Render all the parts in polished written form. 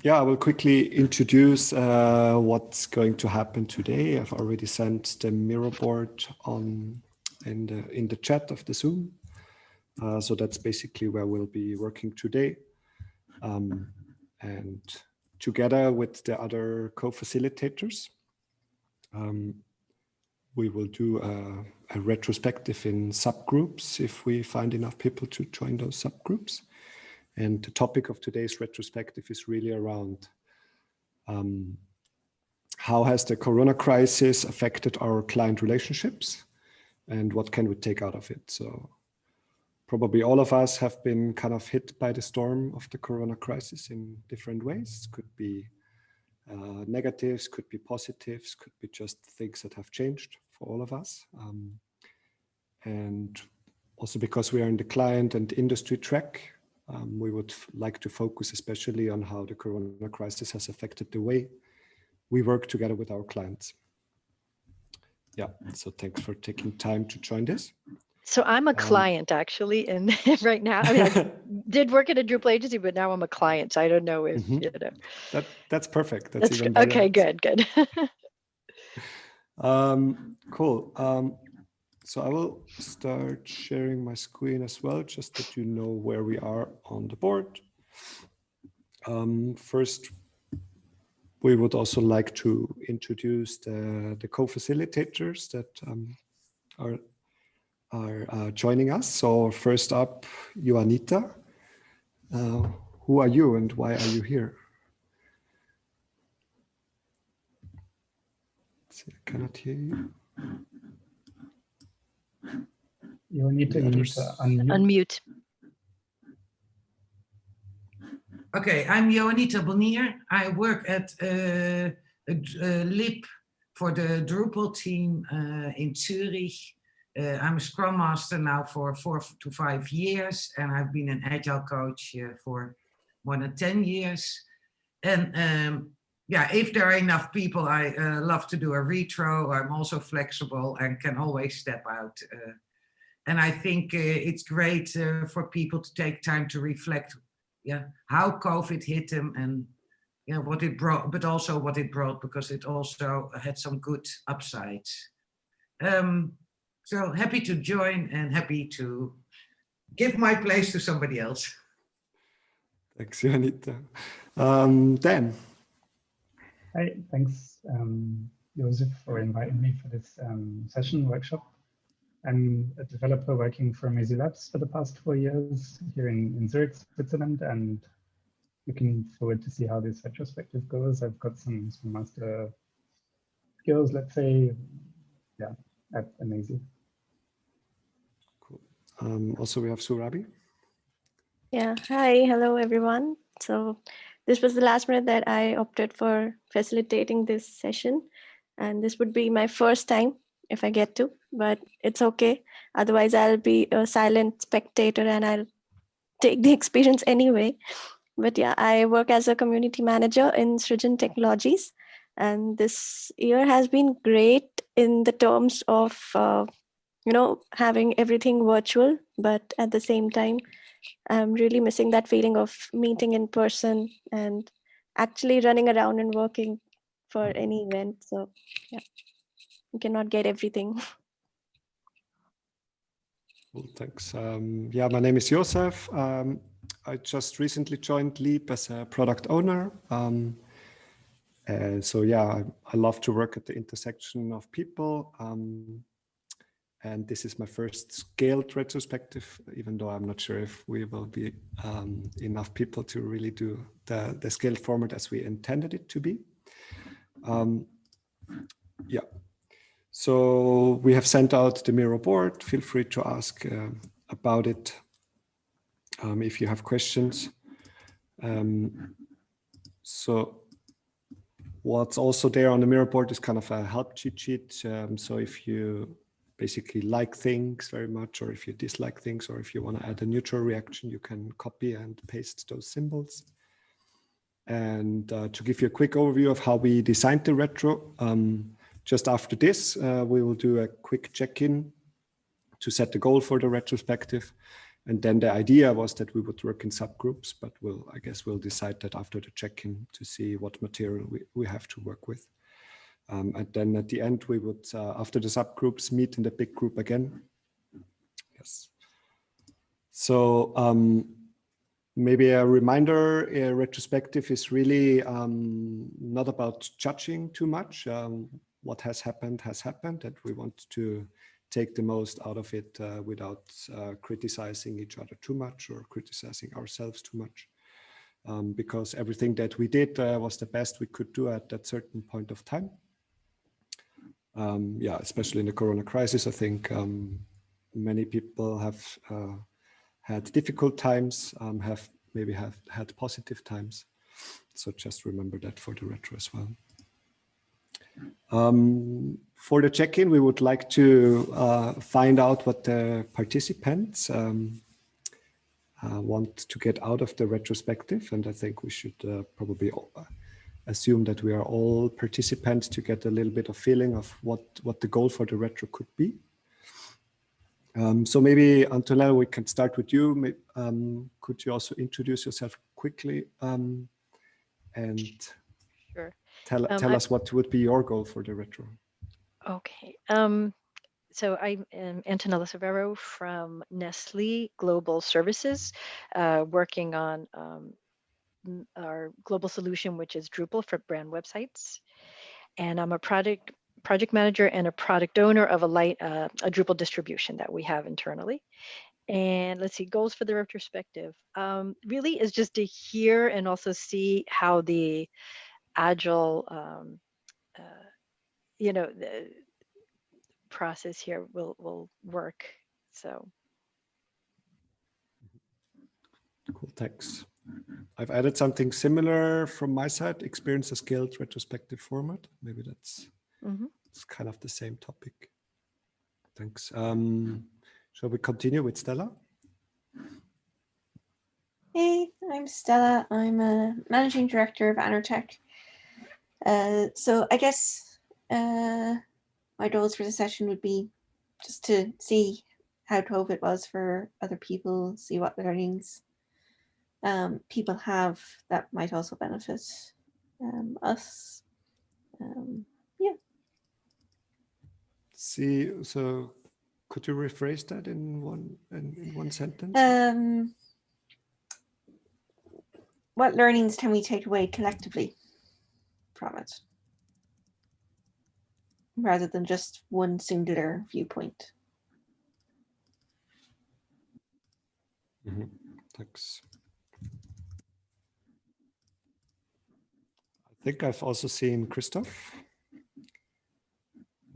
Yeah, I will quickly introduce what's going to happen today. I've already sent the mirror board in the chat of the Zoom. So that's basically where we'll be working today. And together with the other co-facilitators, we will do a retrospective in subgroups if we find enough people to join those subgroups. And the topic of today's retrospective is really around how has the Corona crisis affected our client relationships and what can we take out of it? So probably all of us have been kind of hit by the storm of the Corona crisis in different ways. Could be negatives, could be positives, could be just things that have changed for all of us. And also because we are in the client and industry track, we would like to focus especially on how the Corona crisis has affected the way we work together with our clients. Yeah, so thanks for taking time to join this. So I'm a client actually, and right now, I mean, I did work at a Drupal agency, but now I'm a client. So I don't know if, you know. That's perfect. That's even better. Okay, good. Cool. So I will start sharing my screen as well, just that you know where we are on the board. First, we would also like to introduce the co-facilitators that are joining us. So first up, Joanita. Who are you and why are you here? See, I cannot hear you. You need to unmute. Okay, I'm Joanita Bonnier. I work at LIP for the Drupal team in Zurich. I'm a Scrum Master now for 4 to 5 years, and I've been an Agile coach for more than 10 years. And yeah, if there are enough people, I love to do a retro. I'm also flexible and can always step out. And I think it's great for people to take time to reflect how COVID hit them and what it brought, but also what it brought, because it also had some good upsides. So happy to join and happy to give my place to somebody else. Thanks, Joanita. Dan. Hi, thanks, Joseph, for inviting me for this session workshop. I'm a developer working for Mazy Labs for the past 4 years here in Zurich, Switzerland, and looking forward to see how this retrospective goes. I've got some master skills, let's say, at Mazy. Cool. Also, we have Surabi. Yeah, hi, hello everyone. So this was the last minute that I opted for facilitating this session, and this would be my first time if I get to, but it's okay. Otherwise, I'll be a silent spectator and I'll take the experience anyway. But yeah, I work as a community manager in Srijan Technologies, and this year has been great in the terms of, having everything virtual, but at the same time, I'm really missing that feeling of meeting in person and actually running around and working for any event. So yeah, you cannot get everything. Well, thanks. Yeah, my name is Josef. I just recently joined Leap as a product owner. And so, yeah, I love to work at the intersection of people. And this is my first scaled retrospective, even though I'm not sure if we will be enough people to really do the scaled format as we intended it to be. Yeah. So we have sent out the mirror board. Feel free to ask about it if you have questions. So what's also there on the mirror board is kind of a help cheat sheet. So if you basically like things very much, or if you dislike things, or if you want to add a neutral reaction, you can copy and paste those symbols. And to give you a quick overview of how we designed the retro, just after this, we will do a quick check-in to set the goal for the retrospective. And then the idea was that we would work in subgroups, but I guess we'll decide that after the check-in to see what material we have to work with. And then at the end, we would, after the subgroups, meet in the big group again. Yes. So maybe a reminder, a retrospective is really not about judging too much. What has happened, and we want to take the most out of it without criticizing each other too much or criticizing ourselves too much. Because everything that we did was the best we could do at that certain point of time. Yeah, especially in the Corona crisis, I think many people have had difficult times, maybe have had positive times. So just remember that for the retro as well. For the check-in, we would like to find out what the participants want to get out of the retrospective. And I think we should probably assume that we are all participants to get a little bit of feeling of what the goal for the retro could be. So maybe, Antonella, we can start with you. Could you also introduce yourself quickly and Sure. tell us what would be your goal for the retro? Okay. So I am Antonella Severo from Nestle Global Services, working on our global solution, which is Drupal for brand websites. And I'm a project manager and a product owner of a Drupal distribution that we have internally. And let's see, goals for the retrospective really is just to hear and also see how the Agile, the process here will work. So. Cool, thanks. I've added something similar from my side, experience a scaled retrospective format. Maybe that's it's kind of the same topic. Thanks. Shall we continue with Stella? Hey, I'm Stella. I'm a managing director of Anertech. So I guess my goals for the session would be just to see how COVID was for other people, see what learnings people have that might also benefit us. Yeah. See, so could you rephrase that in one sentence? What learnings can we take away collectively from it, rather than just one singular viewpoint? Thanks. I think I've also seen Christoph.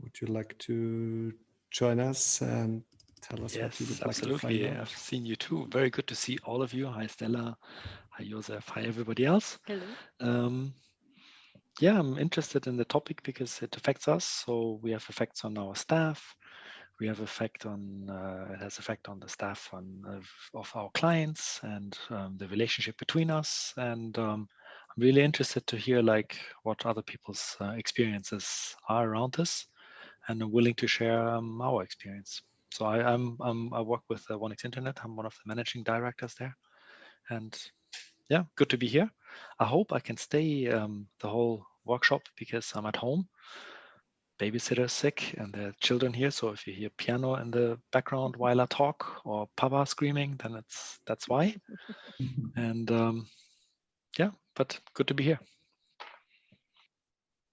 Would you like to join us and tell us what you would like to find out? I've seen you too. Very good to see all of you. Hi, Stella. Hi, Josef. Hi, everybody else. Hello. Yeah, I'm interested in the topic because it affects us. So we have effects on our staff. We have effect on it has effect on the staff of our clients and the relationship between us. And I'm really interested to hear like what other people's experiences are around this, and I'm willing to share our experience. So I work with Onex Internet. I'm one of the managing directors there, and yeah, good to be here. I hope I can stay the whole workshop because I'm at home. Babysitter's sick and there are children here, so if you hear piano in the background while I talk or Papa screaming, then that's why. And yeah, but good to be here.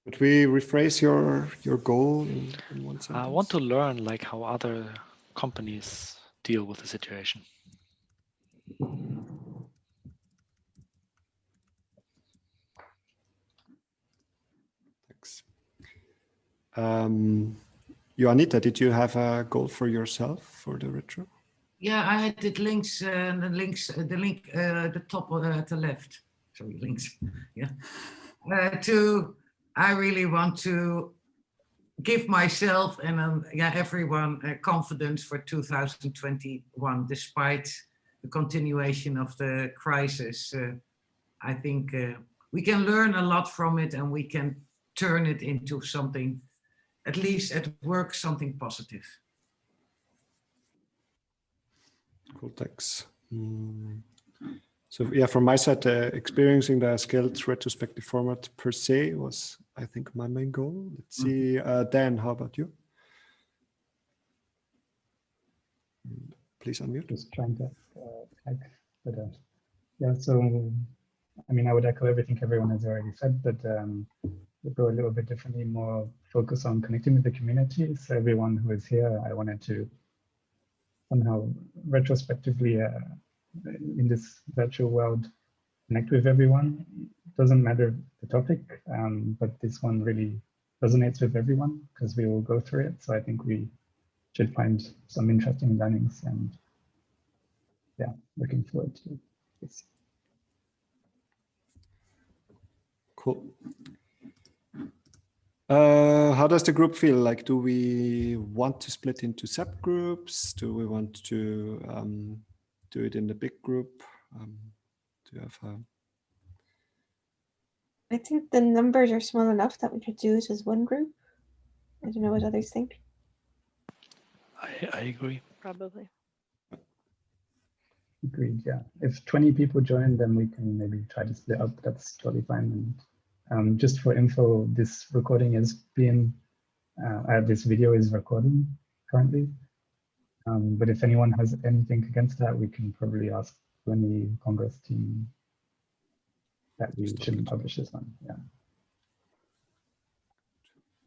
Could we rephrase your goal in one sentence? I want to learn like how other companies deal with the situation. Thanks. Joanita, did you have a goal for yourself for the retro? Yeah, I had the links, the link at the top at the left. Sorry, links. Yeah. I really want to give myself and everyone confidence for 2021, despite the continuation of the crisis. I think we can learn a lot from it, and we can turn it into something, at least at work, something positive. Cool, thanks. So yeah, from my side, experiencing the scaled retrospective format per se was, I think, my main goal. Let's see, Dan, how about you? Please unmute. Just trying to type, but yeah, so I mean, I would echo everything everyone has already said, but we'll go a little bit differently, more focus on connecting with the community. So everyone who is here, I wanted to somehow retrospectively in this virtual world, connect with everyone. Doesn't matter the topic, but this one really resonates with everyone because we will go through it. So I think we should find some interesting learnings, and yeah, looking forward to this. Cool. How does the group feel? Like, do we want to split into subgroups? Do we want to do it in the big group? Do you have I think the numbers are small enough that we could do it as one group. I don't know what others think. I agree. Probably. Agreed, yeah. If 20 people join, then we can maybe try to split up. That's totally fine. And just for info, this recording is being, this video is recording currently. But if anyone has anything against that, we can probably ask the Congress team that we shouldn't publish this one, yeah.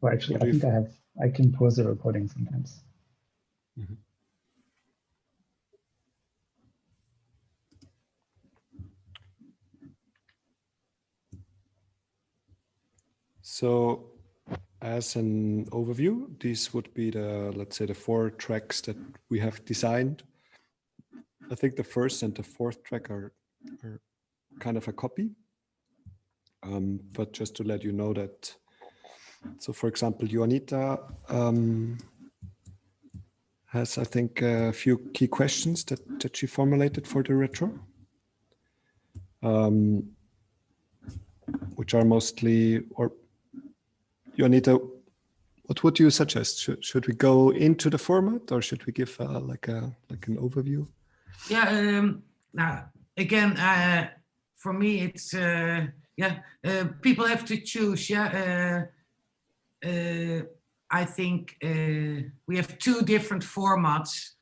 Well, actually, I think I can pause the recording sometimes. Mm-hmm. So as an overview, these would be the, let's say, the 4 tracks that we have designed. I think the first and the 4th track are kind of a copy. But just to let you know that, so for example, Juanita has, I think, a few key questions that she formulated for the retro, which are mostly, or Juanita, what would you suggest? Should we go into the format, or should we give like an overview? Yeah, now again, for me, it's people have to choose. Yeah, I think we have 2 different formats.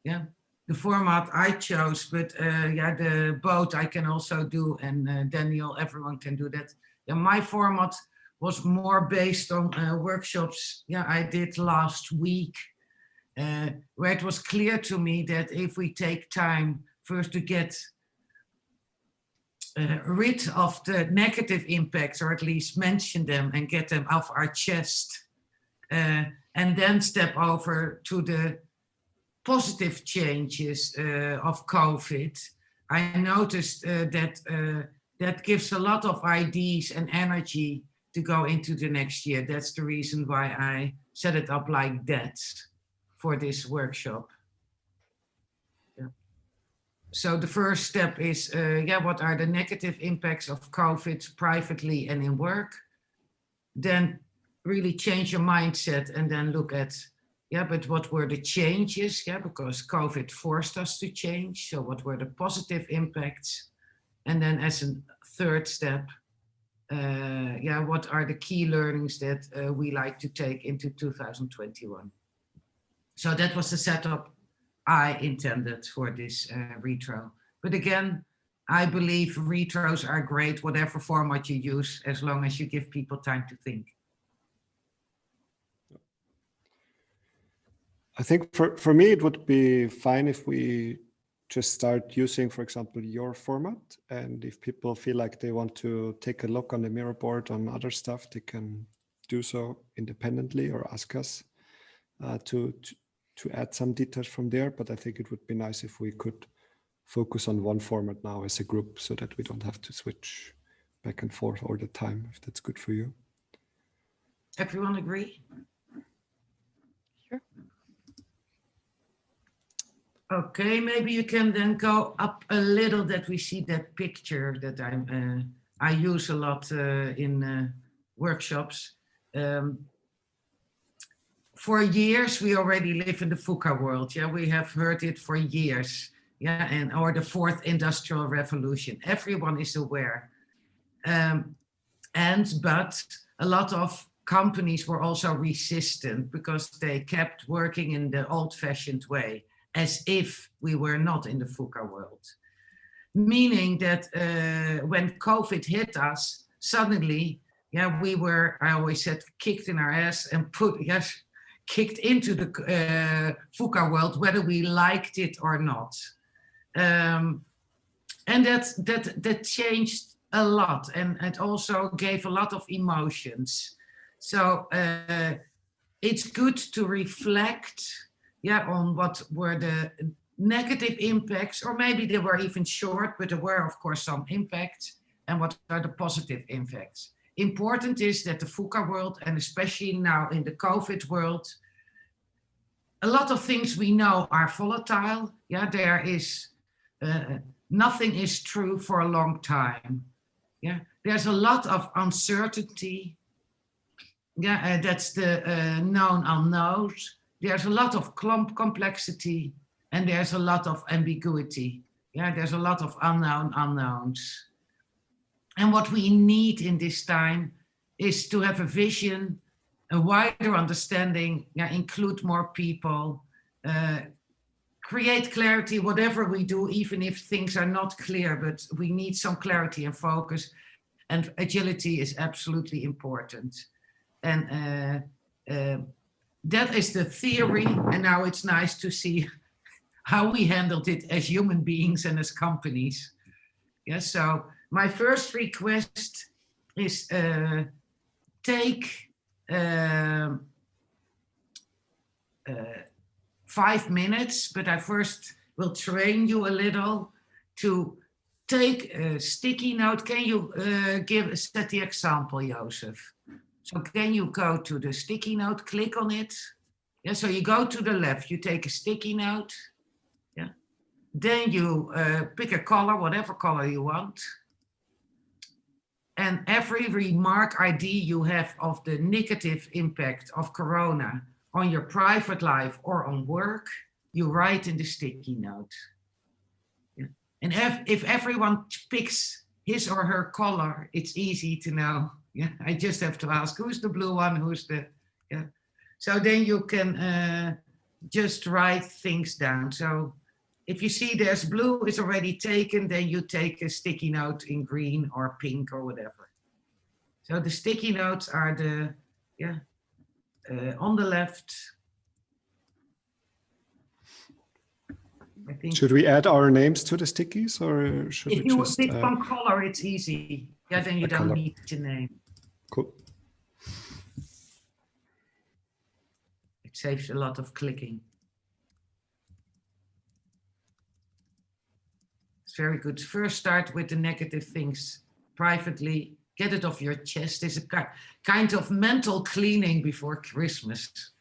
Yeah, the format I chose, but yeah, the both I can also do, and Daniel, everyone can do that. Yeah, my format was more based on workshops. Yeah, I did last week. Where it was clear to me that if we take time first to get rid of the negative impacts, or at least mention them and get them off our chest, and then step over to the positive changes of COVID, I noticed that gives a lot of ideas and energy to go into the next year. That's the reason why I set it up like that for this workshop. Yeah. So the first step is, what are the negative impacts of COVID privately and in work? Then really change your mindset and then look at, but what were the changes? Yeah, because COVID forced us to change. So what were the positive impacts? And then as a third step, what are the key learnings that we like to take into 2021? So that was the setup I intended for this retro. But again, I believe retros are great, whatever format you use, as long as you give people time to think. I think for me, it would be fine if we just start using, for example, your format. And if people feel like they want to take a look on the mirror board on other stuff, they can do so independently or ask us to add some details from there. But I think it would be nice if we could focus on one format now as a group so that we don't have to switch back and forth all the time, if that's good for you. Everyone agree? Sure. Okay, maybe you can then go up a little that we see that picture that I use a lot in workshops. For years, we already live in the VUCA world. Yeah, we have heard it for years. yeah, and or the fourth industrial revolution. Everyone is aware. But a lot of companies were also resistant because they kept working in the old-fashioned way, as if we were not in the VUCA world. Meaning that when COVID hit us, suddenly, yeah, we were, I always said, kicked in our ass and kicked into the VUCA world, whether we liked it or not. And that changed a lot, and it also gave a lot of emotions. So it's good to reflect, yeah, on what were the negative impacts, or maybe they were even short, but there were of course some impacts, and what are the positive impacts. Important is that the VUCA world, and especially now in the COVID world, a lot of things we know are volatile. Yeah, there is nothing is true for a long time. Yeah, there's a lot of uncertainty. Yeah, that's the known unknowns. There's a lot of complexity, and there's a lot of ambiguity. Yeah, there's a lot of unknown unknowns. And what we need in this time is to have a vision, a wider understanding, yeah, include more people, create clarity, whatever we do, even if things are not clear, but we need some clarity and focus, and agility is absolutely important. And that is the theory, and now it's nice to see how we handled it as human beings and as companies. Yeah, so my first request is take 5 minutes, but I first will train you a little to take a sticky note. Can you set the example, Joseph? So can you go to the sticky note, click on it? Yeah, so you go to the left, you take a sticky note. Yeah. Then you pick a color, whatever color you want. And every remark ID you have of the negative impact of Corona on your private life or on work, you write in the sticky note. Yeah. And if everyone picks his or her color, it's easy to know. Yeah, I just have to ask, who's the blue one, who's the, yeah. So then you can just write things down. So if you see there's blue is already taken, then you take a sticky note in green or pink or whatever. So the sticky notes are the, yeah, on the left. I think. Should we add our names to the stickies, or should if we you just? Pick one color, it's easy. Yeah, then you don't need to name. Cool. It saves a lot of clicking. It's very good. First start with the negative things privately. Get it off your chest. It's a kind of mental cleaning before Christmas.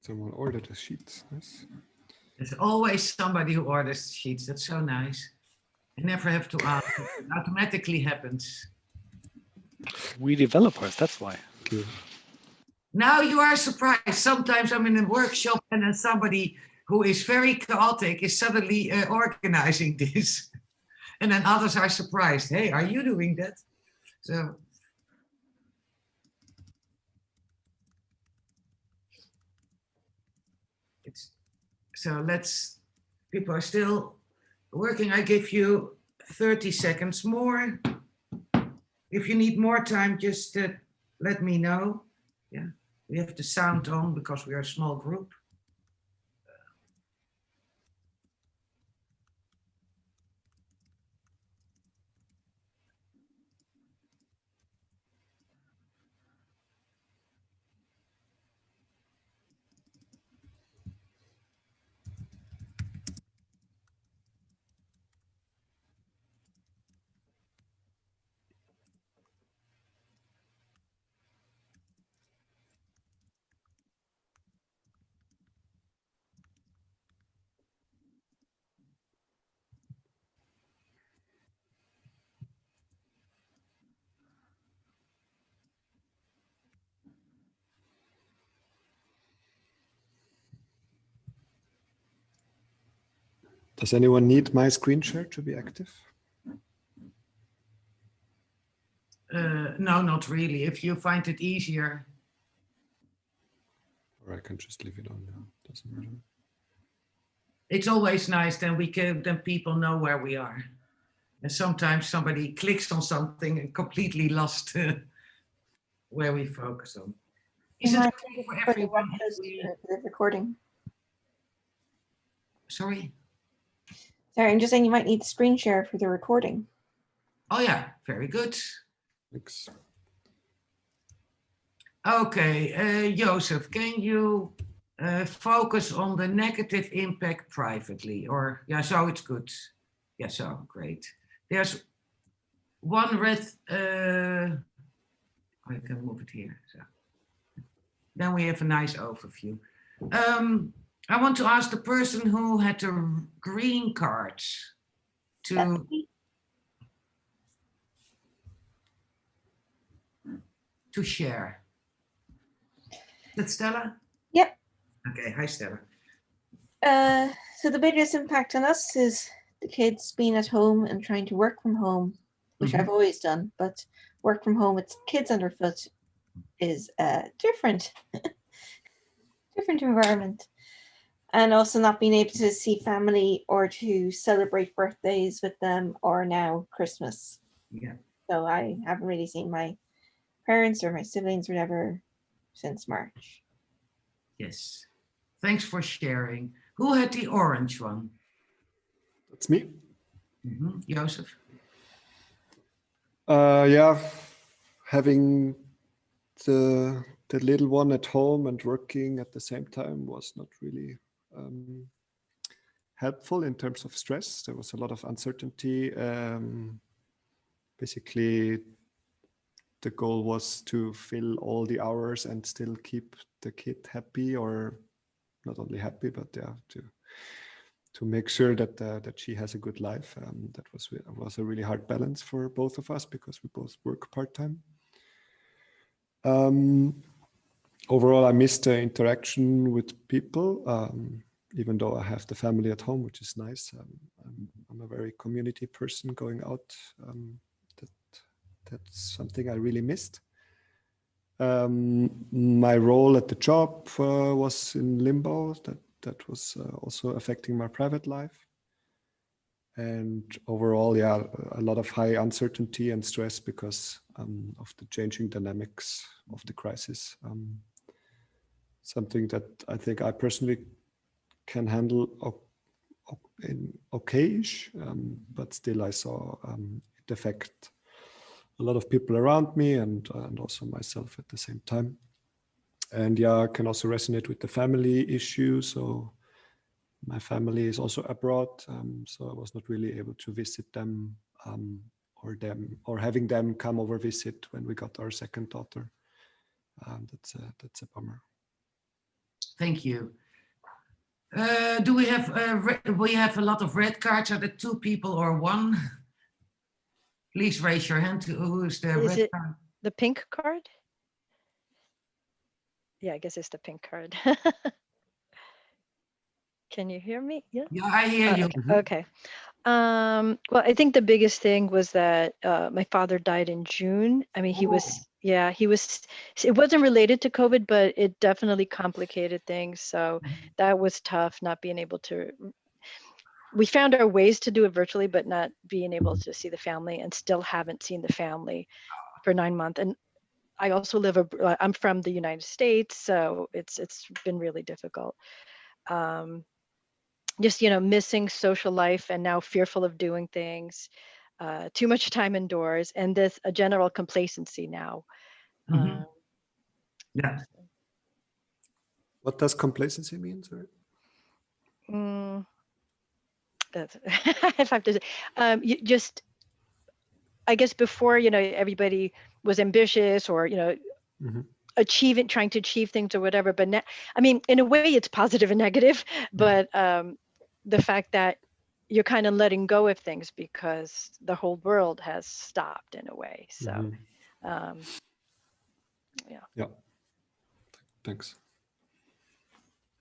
Someone ordered the sheets. Nice. There's always somebody who orders sheets. That's so nice. You never have to ask. It automatically happens. We developers, that's why. Thank you. Now you are surprised. Sometimes I'm in a workshop and then somebody who is very chaotic is suddenly organizing this. And then others are surprised. Hey, are you doing that? So let's, people are still working. I give you 30 seconds more. If you need more time, just let me know. Yeah, we have the sound on because we are a small group. Does anyone need my screen share to be active? No, not really. If you find it easier. Or I can just leave it on now. Doesn't matter. It's always nice, then people know where we are. And sometimes somebody clicks on something and completely lost where we focus on. Is it okay for everyone? The recording. Sorry? Sorry, I'm just saying you might need the screen share for the recording. Oh yeah, very good. Thanks. Okay, Joseph, can you focus on the negative impact privately? Or, yeah, so it's good. Yeah, so great. There's one red, I can move it here. So. Then we have a nice overview. I want to ask the person who had the green cards to share. Is that Stella? Yep. Okay, hi Stella. So the biggest impact on us is the kids being at home and trying to work from home, which I've always done, but work from home with kids underfoot is different. Different environment. And also not being able to see family or to celebrate birthdays with them or now Christmas. Yeah. So I haven't really seen my parents or my siblings or whatever since March. Yes. Thanks for sharing. Who had the orange one? That's me. Joseph? Yeah, having the little one at home and working at the same time was not really helpful in terms of stress. There was a lot of uncertainty. Basically, the goal was to fill all the hours and still keep the kid happy, or not only happy, but yeah, to make sure that she has a good life. That was a really hard balance for both of us because we both work part-time. Overall, I missed the interaction with people, even though I have the family at home, which is nice. I'm a very community person. Going out, that's something I really missed. My role at the job was in limbo. That was also affecting my private life. And overall, yeah, a lot of high uncertainty and stress because of the changing dynamics of the crisis. Something that I think I personally can handle in okay-ish, but still I saw it affect a lot of people around me and also myself at the same time. And yeah, I can also resonate with the family issue. So my family is also abroad, so I was not really able to visit them or having them come over visit when we got our second daughter. That's a bummer. Thank you. Do we have a lot of red cards? Are there 2 people or 1? Please raise your hand. Who is the Is red it card? the pink card? Yeah, I guess it's the pink card. Can you hear me? Yeah. Yeah, I hear you. Okay. Well, I think the biggest thing was that my father died in June. I mean, he was, it wasn't related to COVID, but it definitely complicated things. So that was tough, not being able to, we found our ways to do it virtually, but not being able to see the family, and still haven't seen the family for 9 months. And I also I'm from the United States, so it's been really difficult. Just, missing social life, and now fearful of doing things, too much time indoors, and a general complacency now. Yeah. What does complacency mean? Sorry. That's if I have to say, you just, I guess before, everybody was ambitious, or, trying to achieve things or whatever. But now, I mean, in a way it's positive and negative, but the fact that you're kind of letting go of things because the whole world has stopped in a way. So, yeah. Thanks.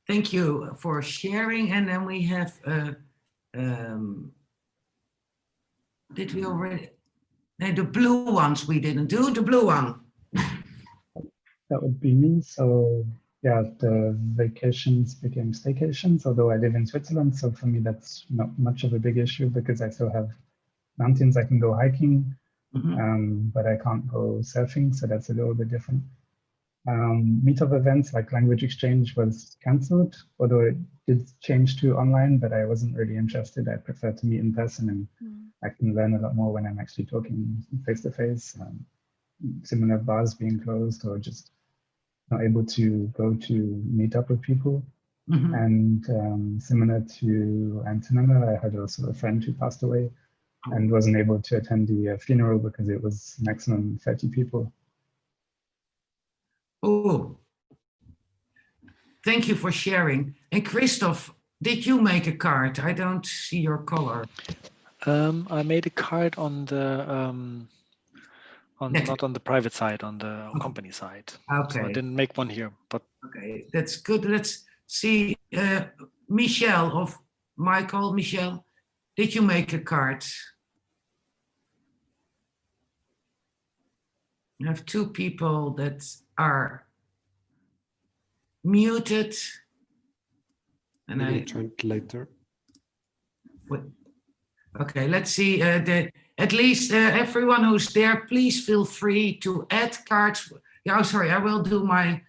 Thank you for sharing. And then we have, did we already? No, the blue ones we didn't do. The blue one. That would be me. So yeah, the vacations became staycations, although I live in Switzerland. So for me, that's not much of a big issue because I still have mountains I can go hiking, but I can't go surfing. So that's a little bit different. Meetup events like language exchange was cancelled, although it did change to online, but I wasn't really interested. I prefer to meet in person, and I can learn a lot more when I'm actually talking face to face. Similar bars being closed, or just not able to go to meet up with people. And similar to Antonella, I had also a friend who passed away and wasn't able to attend the funeral because it was maximum 30 people. Oh, thank you for sharing. And Christoph, did you make a card? I don't see your color. I made a card on the not on the private side, on the company side. Okay. So I didn't make one here, but okay, that's good. Let's see. Michelle, did you make a card? You have 2 people that are muted. And I joined later. Okay, let's see. At least everyone who's there, please feel free to add cards. Yeah, sorry, I will do my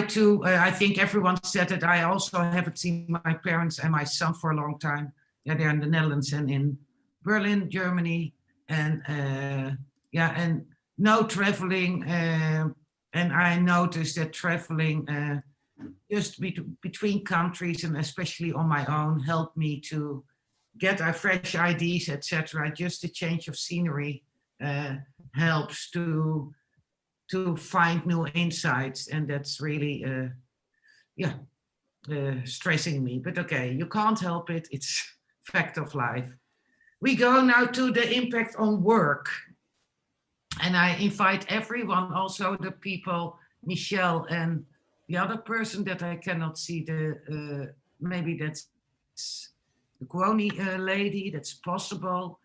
2. I think everyone said it. I also haven't seen my parents and my son for a long time. Yeah, they're in the Netherlands and in Berlin, Germany, and and no traveling. And I noticed that traveling just between countries, and especially on my own, helped me to get fresh ideas, etc. Just a change of scenery helps to find new insights, and that's really stressing me. But okay, you can't help it. It's fact of life. We go now to the impact on work, and I invite everyone, also the people, Michelle and the other person that I cannot see. Maybe that's the Kwoni lady, that's possible.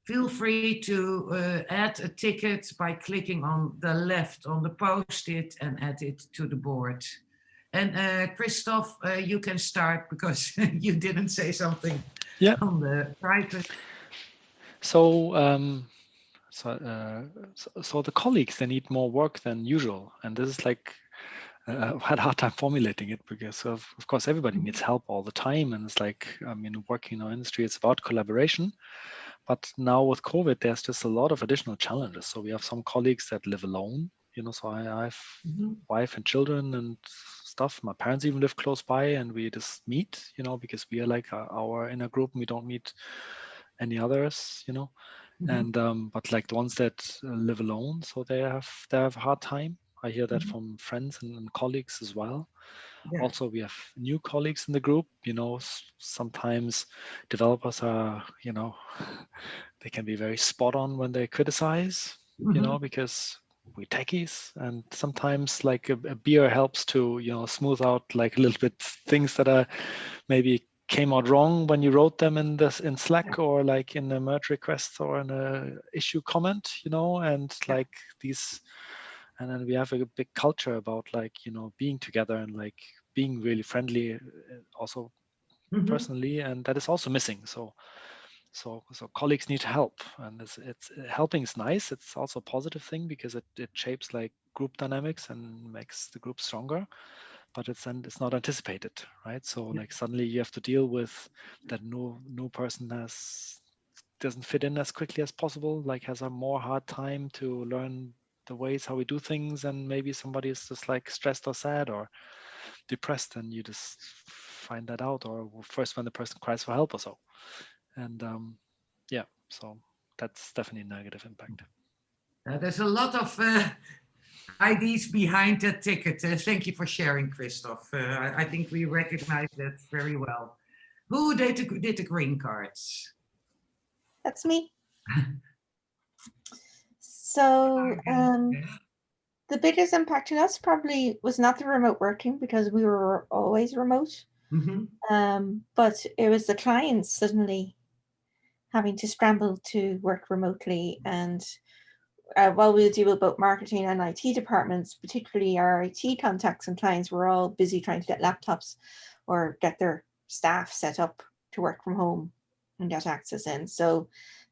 Feel free to add a ticket by clicking on the left on the post-it and add it to the board. And Christoph, you can start because you didn't say something on the private. So, so the colleagues, they need more work than usual, and this is like I had a hard time formulating it because of course everybody needs help all the time, and it's like, I mean, working in our industry, it's about collaboration. But now with COVID, there's just a lot of additional challenges. So we have some colleagues that live alone, so I have wife and children and stuff. My parents even live close by, and we just meet, because we are like our inner group, and we don't meet any others, and but like the ones that live alone, so they have a hard time. I hear that from friends and colleagues as well. Yeah. Also, we have new colleagues in the group. Sometimes developers are, they can be very spot on when they criticize, because we're techies, and sometimes like a beer helps to, smooth out like a little bit things that are maybe came out wrong when you wrote them in Slack or like in a merge request or in a issue comment, and like these. And then we have a big culture about like, being together and like being really friendly also personally, and that is also missing. So colleagues need help, and it's helping is nice. It's also a positive thing because it shapes like group dynamics and makes the group stronger, but it's not anticipated, right? So like suddenly you have to deal with that new person doesn't fit in as quickly as possible, like has a more hard time to learn the ways how we do things, and maybe somebody is just like stressed or sad or depressed, and you just find that out, or first when the person cries for help or so. And so that's definitely a negative impact. There's a lot of ideas behind that ticket. Thank you for sharing, Christoph. I think we recognize that very well. Who did the green cards? That's me. So the biggest impact on us probably was not the remote working, because we were always remote. But it was the clients suddenly having to scramble to work remotely. And while we deal with both marketing and IT departments, particularly our IT contacts and clients, were all busy trying to get laptops or get their staff set up to work from home and get access in. So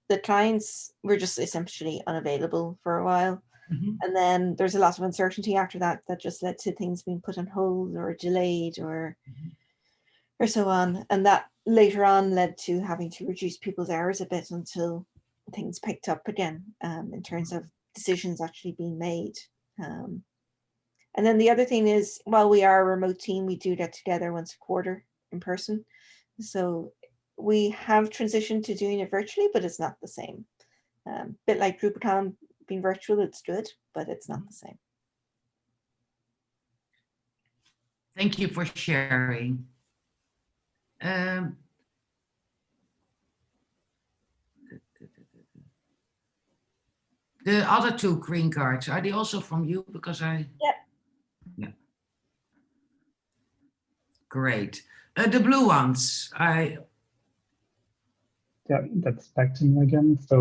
the clients were just essentially unavailable for a while. And then there's a lot of uncertainty after that just led to things being put on hold or delayed or so on. And that later on led to having to reduce people's hours a bit until things picked up again in terms of decisions actually being made. And then the other thing is, while we are a remote team, we do get together once a quarter in person. So we have transitioned to doing it virtually, but it's not the same. Bit like DrupalCon being virtual, it's good, but it's not the same. Thank you for sharing. The other two green cards, are they also from you? Because yeah. Great. The blue ones, Yeah, that's back to me again. So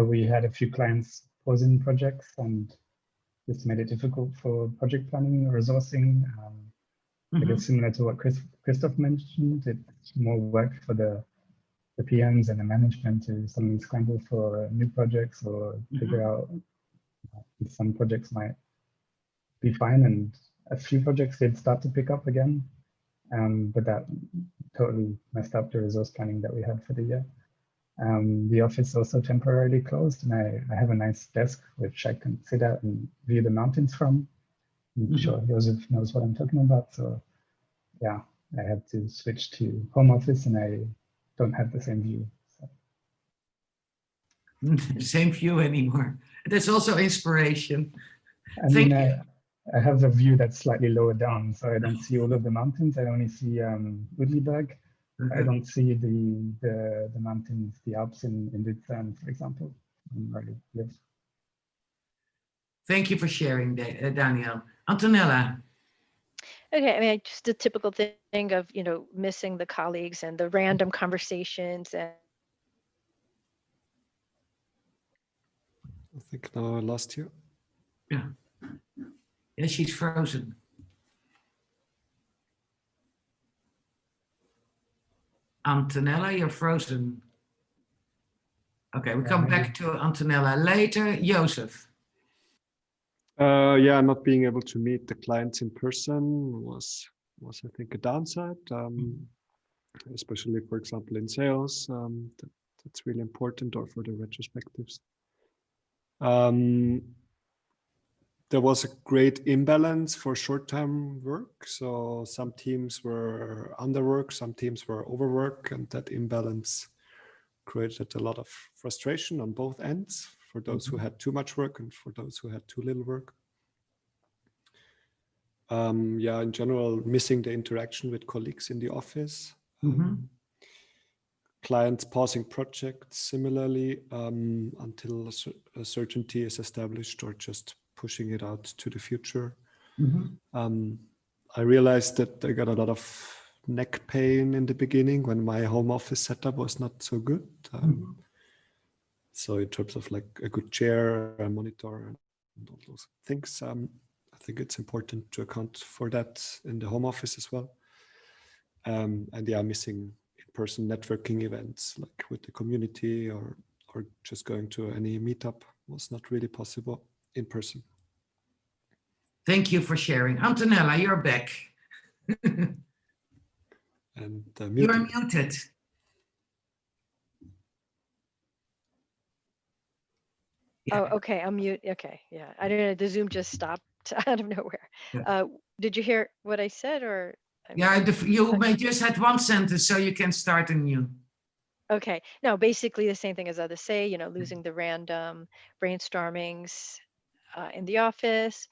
we had a few clients pausing projects, and this made it difficult for project planning, resourcing. I guess similar to what Christoph mentioned, it's more work for the PMs and the management to suddenly scramble for new projects or figure out if some projects might be fine. And a few projects did start to pick up again, but that totally messed up the resource planning that we had for the year. The office also temporarily closed, and I have a nice desk which I can sit at and view the mountains from. I'm sure Joseph knows what I'm talking about. So yeah, I had to switch to home office, and I don't have the same view. So. Same view anymore. That's also inspiration. I mean, I have a view that's slightly lower down, so I don't see all of the mountains. I only see Udliberg. I don't see the mountains, the Alps in Luzern, for example, where I live. Thank you for sharing, Daniel. Antonella. Okay, I mean, just the typical thing of, missing the colleagues and the random conversations. And I think now I lost you. Yeah, she's frozen. Antonella, you're frozen. Okay, we come back to Antonella later. Joseph. Not being able to meet the clients in person was I think a downside, especially for example in sales. That's really important, or for the retrospectives. There was a great imbalance for short-term work. So some teams were underwork, some teams were overwork, and that imbalance created a lot of frustration on both ends, for those who had too much work and for those who had too little work. Yeah, in general, missing the interaction with colleagues in the office. Clients pausing projects similarly until a certainty is established, or just pushing it out to the future. I realized that I got a lot of neck pain in the beginning when my home office setup was not so good. So in terms of like a good chair, a monitor, and all those things, I think it's important to account for that in the home office as well. And yeah, missing in-person networking events like with the community, or just going to any meetup was not really possible in person. Thank you for sharing. Antonella, you're back. And You're muted. Yeah. Oh, okay. I'm mute. Okay. Yeah. I don't know. The Zoom just stopped out of nowhere. Yeah. Did you hear what I said, or? Yeah, you may just had one sentence, so you can start anew. Okay. No, basically the same thing as others say, you know, losing the random brainstormings in the office,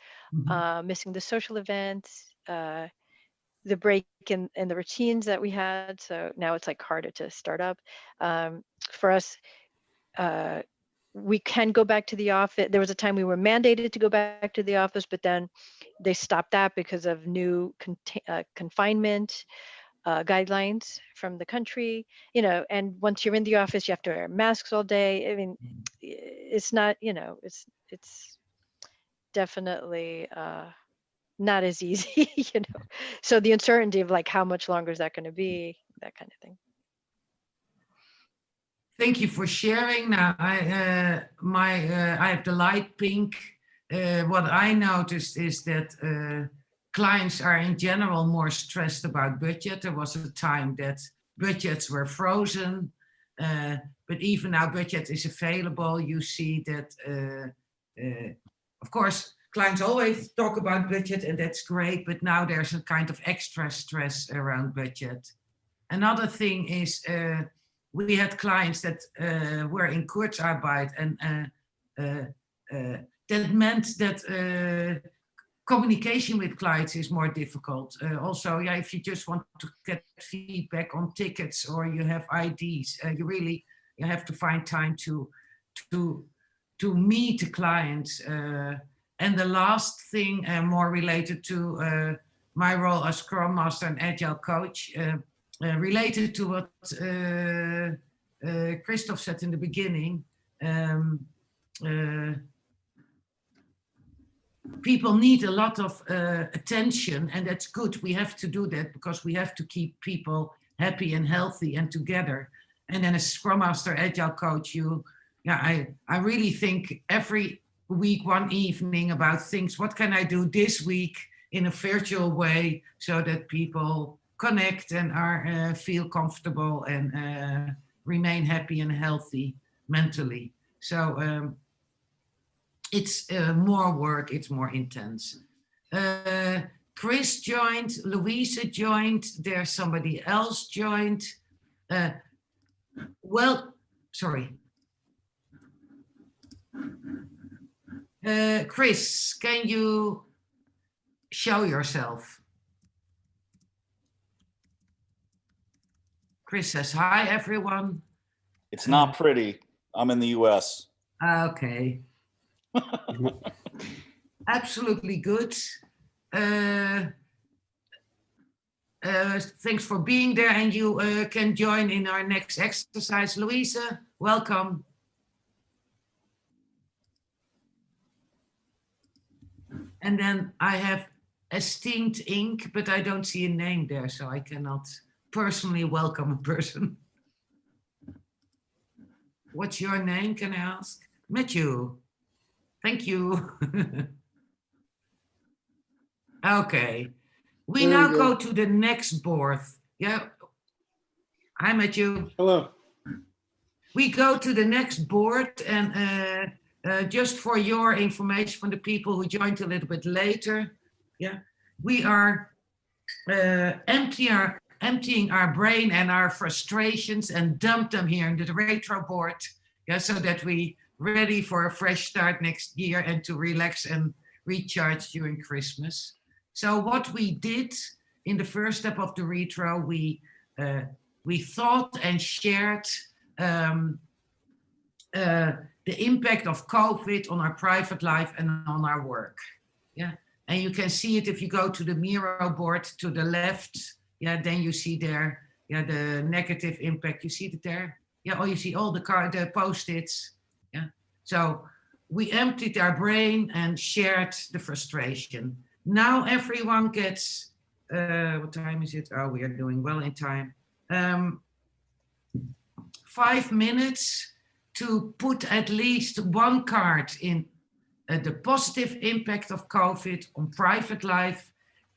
missing the social events, the break in the routines that we had. So now it's like harder to start up. For us, we can go back to the office. There was a time we were mandated to go back to the office, but then they stopped that because of new confinement guidelines from the country, you know, and once you're in the office, you have to wear masks all day. I mean, it's not, you know, it's definitely not as easy, you know. So the uncertainty of like, how much longer is that going to be, that kind of thing. Thank you for sharing. Now, I have the light pink. What I noticed is that clients are in general more stressed about budget. There was a time that budgets were frozen, but even now budget is available. You see that, of course, clients always talk about budget, and that's great, but now there's a kind of extra stress around budget. Another thing is, we had clients that were in Kurzarbeit, and that meant that communication with clients is more difficult. Also, yeah, if you just want to get feedback on tickets or you have IDs, you have to find time to meet the clients. And the last thing, more related to my role as Scrum Master and Agile Coach, related to what Christoph said in the beginning, people need a lot of attention, and that's good. We have to do that because we have to keep people happy and healthy and together. And then as Scrum Master, Agile Coach, I really think every week, one evening about things, what can I do this week in a virtual way so that people connect and feel comfortable and remain happy and healthy mentally. So it's more work, it's more intense. Chris joined, Louisa joined, there's somebody else joined. Chris, can you show yourself? Chris says, hi, everyone. It's not pretty. I'm in the US. Okay. Absolutely good. Thanks for being there, and you can join in our next exercise. Louisa, welcome. And then I have esteemed Inc., but I don't see a name there, so I cannot personally welcome a person. What's your name, can I ask? Matthew. Thank you. Okay. We now go to the next board. Yeah. Hi, Matthew. Hello. We go to the next board, and just for your information, from the people who joined a little bit later, yeah, we are emptying our brain and our frustrations and dump them here in the retro board, yeah, so that we ready for a fresh start next year and to relax and recharge during Christmas. So what we did in the first step of the retro, we thought and shared the impact of COVID on our private life and on our work. Yeah, and you can see it if you go to the Miro board to the left. Yeah, then you see there, yeah, the negative impact. You see it there. Yeah, or you see all the post-its. Yeah, so we emptied our brain and shared the frustration. Now everyone gets. What time is it? Oh, we are doing well in time. 5 minutes to put at least one card in the positive impact of COVID on private life,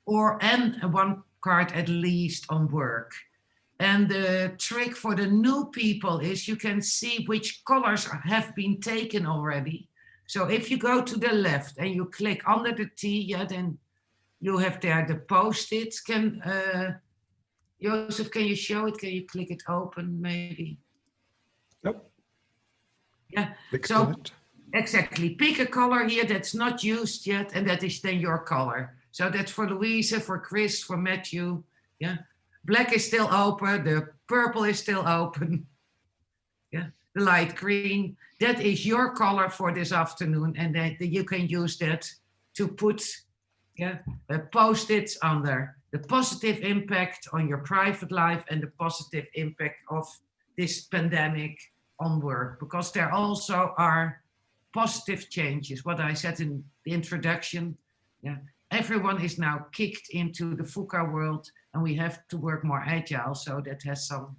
and one card at least on work. And the trick for the new people is you can see which colors have been taken already. So if you go to the left and you click under the T, yeah, then you have there the post-its. Joseph, can you show it? Can you click it open maybe? Yep. Yeah, Click so on it. exactly. Pick a color here that's not used yet, and that is then your color. So that's for Louise, for Chris, for Matthew. Yeah, black is still open. The purple is still open. Yeah, the light green. That is your color for this afternoon, and that you can use that to put post-its under the positive impact on your private life and the positive impact of this pandemic on work, because there also are positive changes. What I said in the introduction, yeah, everyone is now kicked into the VUCA world, and we have to work more agile. So that has some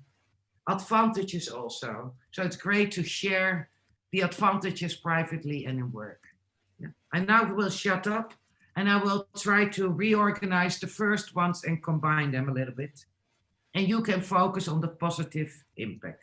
advantages also. So it's great to share the advantages privately and in work. Yeah. And now we will shut up, and I will try to reorganize the first ones and combine them a little bit. And you can focus on the positive impact.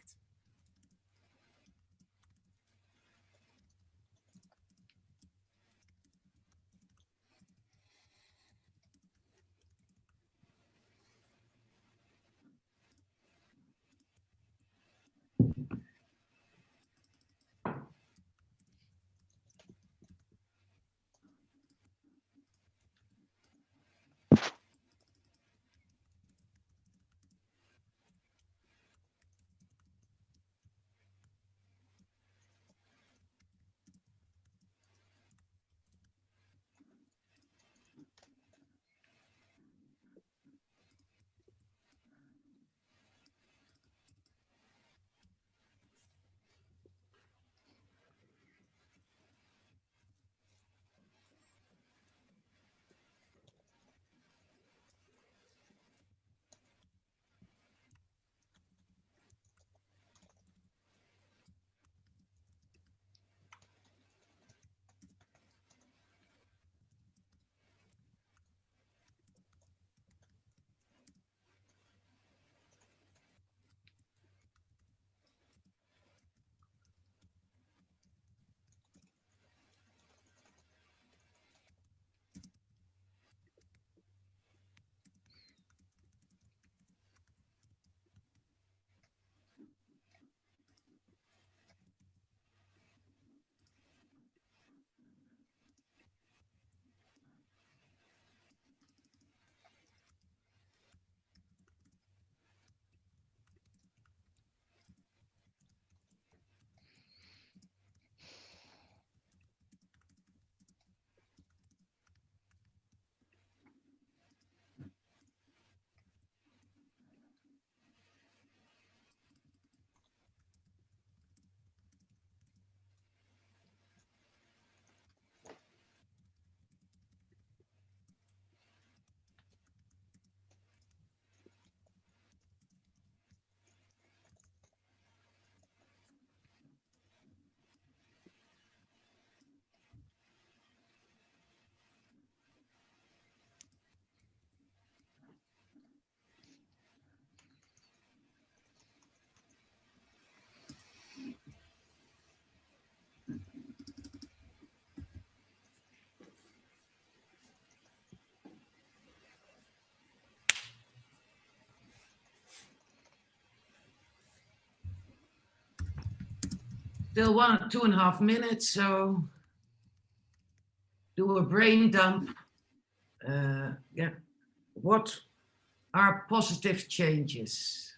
Still 2.5 minutes, so do a brain dump. Yeah. What are positive changes?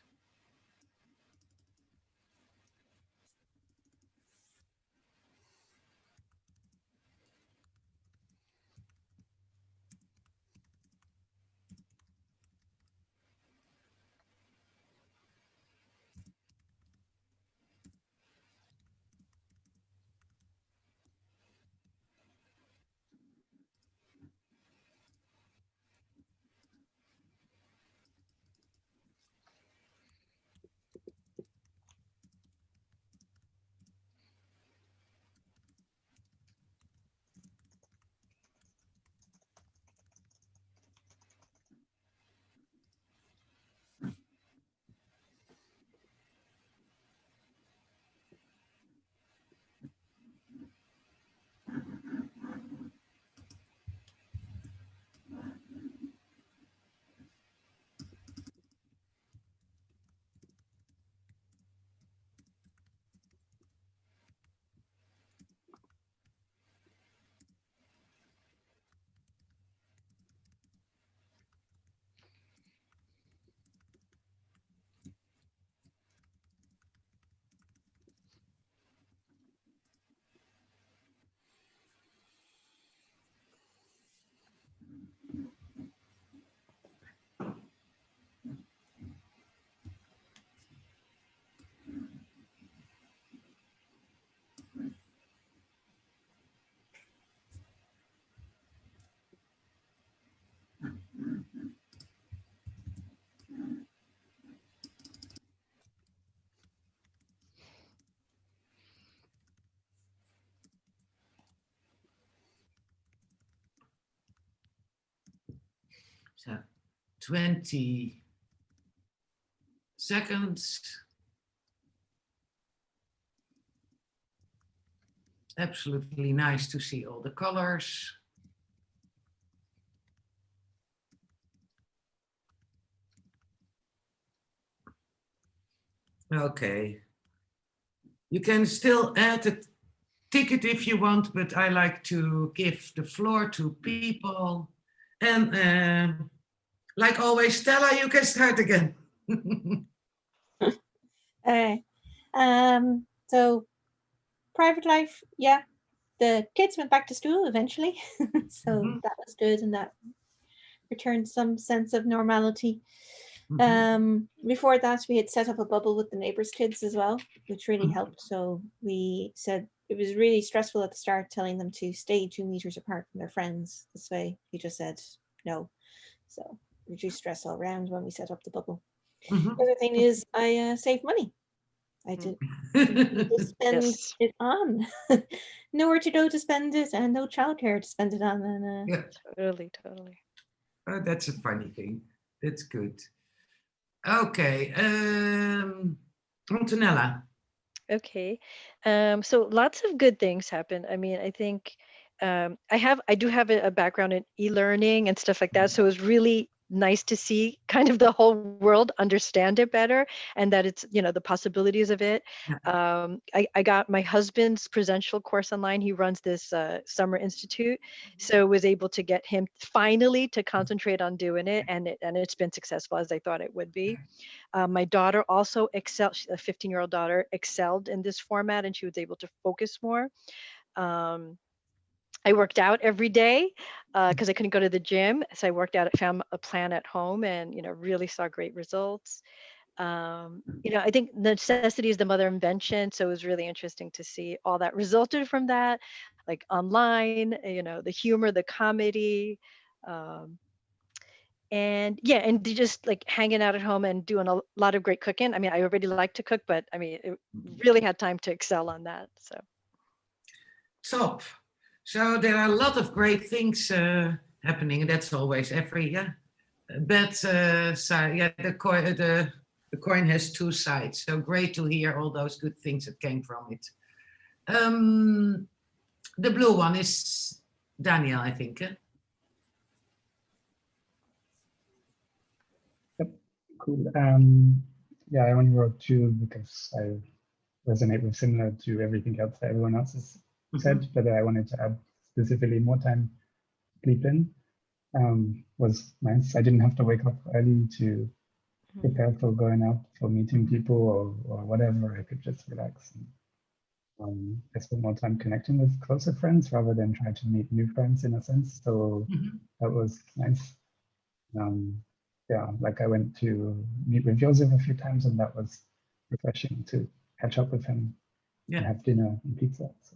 So 20 seconds. Absolutely nice to see all the colors. Okay. You can still add a ticket if you want, but I like to give the floor to people. And like always, Stella, you can start again. Okay. So private life, yeah. The kids went back to school eventually, so Mhm. that was good, and that returned some sense of normality. Mhm. Before that, we had set up a bubble with the neighbors' kids as well, which really Mhm. helped. So we said it was really stressful at the start, telling them to stay 2 meters apart from their friends. This way, we just said no. So reduce stress all around when we set up the bubble. Mhm. The other thing is I saved money. I didn't need to spend Yes. it on. Nowhere to go to spend it, and no childcare to spend it on. And Yeah. Totally, totally. Oh, that's a funny thing. That's good. Okay. Antonella. Okay. So lots of good things happened. I mean, I think I do have a background in e-learning and stuff like that. So it was really nice to see kind of the whole world understand it better, and that it's, the possibilities of it. I got my husband's presential course online. He runs this summer institute, so was able to get him finally to concentrate on doing it, and it's been successful as I thought it would be. My daughter also excelled, a 15-year-old daughter excelled in this format, and she was able to focus more. I worked out every day because I couldn't go to the gym. So I worked out, found a plan at home, and really saw great results. I think necessity is the mother of invention. So it was really interesting to see all that resulted from that, like online, the humor, the comedy. And yeah, and just like hanging out at home and doing a lot of great cooking. I mean, I already like to cook, but I mean, it really had time to excel on that. So Top. So there are a lot of great things happening, and that's always every bad side. Yeah, the coin has two sides. So great to hear all those good things that came from it. The blue one is Daniel, I think. Yep, cool. Yeah, I only wrote two because I resonate with similar to everything else that everyone else has said, but I wanted to add specifically more time sleep in. was nice. I didn't have to wake up early to prepare for going out, for meeting people or whatever. I could just relax. And, I spent more time connecting with closer friends rather than trying to meet new friends in a sense. So that was nice. Yeah, like I went to meet with Joseph a few times, and that was refreshing to catch up with him and have dinner and pizza. So.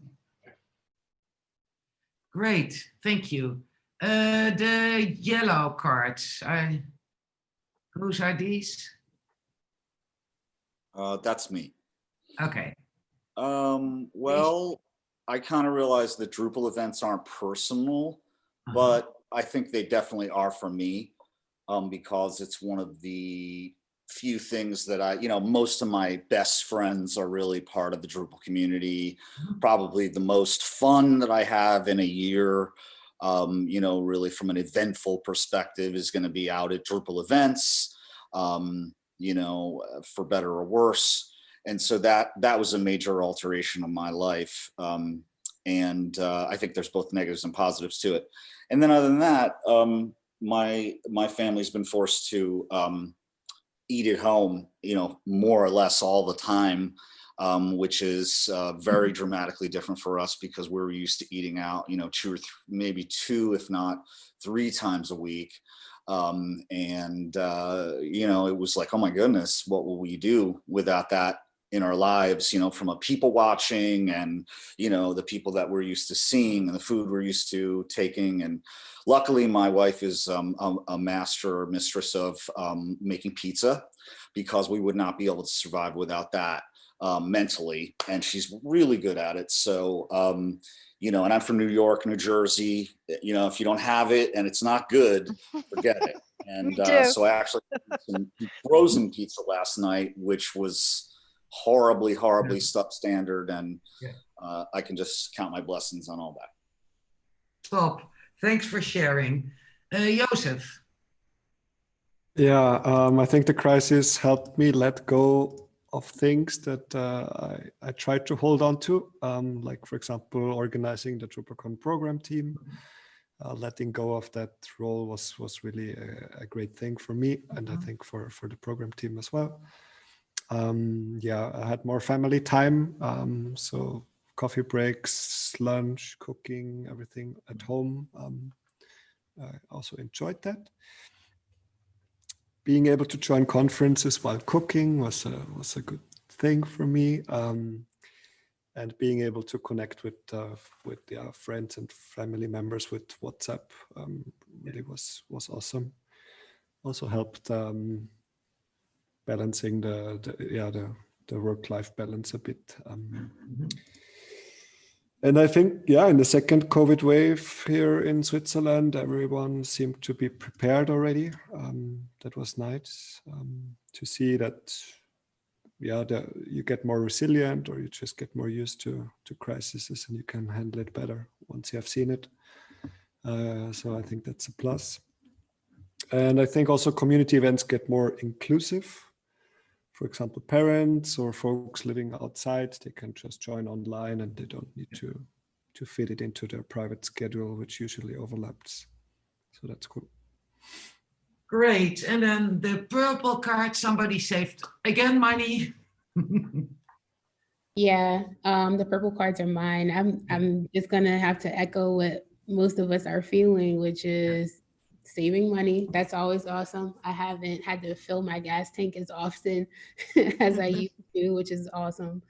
Great, thank you. The yellow cards, whose are these? That's me. Okay. Well, I kind of realized that Drupal events aren't personal, but I think they definitely are for me, because it's one of the few things that most of my best friends are really part of the Drupal community. Probably the most fun that I have in a year, really from an eventful perspective, is going to be out at Drupal events, for better or worse. And so that was a major alteration of my life. And I think there's both negatives and positives to it. And then other than that, my family's been forced to eat at home, more or less all the time, which is very dramatically different for us because we're used to eating out, maybe two, if not 3 times a week. It was like, oh my goodness, what will we do without that in our lives, from a people watching and, the people that we're used to seeing and the food we're used to taking. And luckily my wife is a master or mistress of making pizza, because we would not be able to survive without that mentally. And she's really good at it. So, and I'm from New York, New Jersey, if you don't have it and it's not good, forget it. And so I actually had some frozen pizza last night, which was horribly substandard, and I can just count my blessings on all that. Top. Thanks for sharing. Joseph. Yeah, I think the crisis helped me let go of things that I tried to hold on to, like, for example, organizing the DrupalCon program team. Letting go of that role was really a great thing for me, and I think for the program team as well. I had more family time, so coffee breaks, lunch, cooking, everything at home. I also enjoyed that. Being able to join conferences while cooking was a good thing for me, and being able to connect with friends and family members with WhatsApp really was awesome. Also helped balancing the work-life balance a bit. And I think, in the second COVID wave here in Switzerland, everyone seemed to be prepared already. That was nice to see that, you get more resilient, or you just get more used to crises, and you can handle it better once you have seen it. So I think that's a plus. And I think also community events get more inclusive. For example, parents or folks living outside, they can just join online and they don't need to fit it into their private schedule, which usually overlaps. So that's cool. Great. And then the purple card, somebody saved again money. Yeah, the purple cards are mine. I'm just gonna have to echo what most of us are feeling, which is saving money. That's always awesome. I haven't had to fill my gas tank as often as I used to, which is awesome.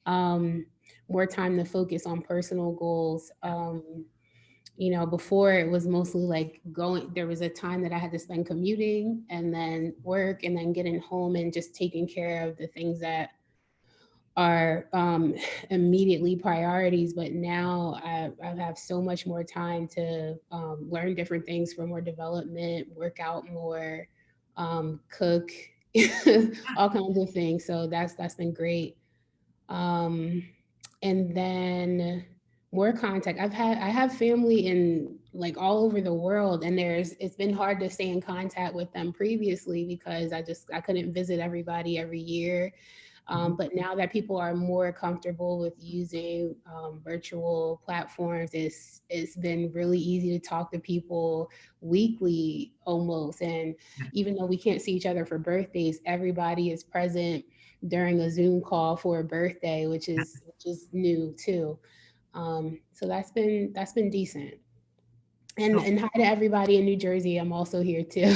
More time to focus on personal goals. Before it was mostly like there was a time that I had to spend commuting and then work and then getting home and just taking care of the things that are immediately priorities. But now I have so much more time to learn different things for more development, work out more, cook, all kinds of things. So that's been great. And then more contact. I have family in like all over the world, and it's been hard to stay in contact with them previously because I couldn't visit everybody every year. But now that people are more comfortable with using virtual platforms, it's been really easy to talk to people weekly almost. And even though we can't see each other for birthdays, everybody is present during a Zoom call for a birthday, which is new too. So that's been decent. And hi to everybody in New Jersey. I'm also here too.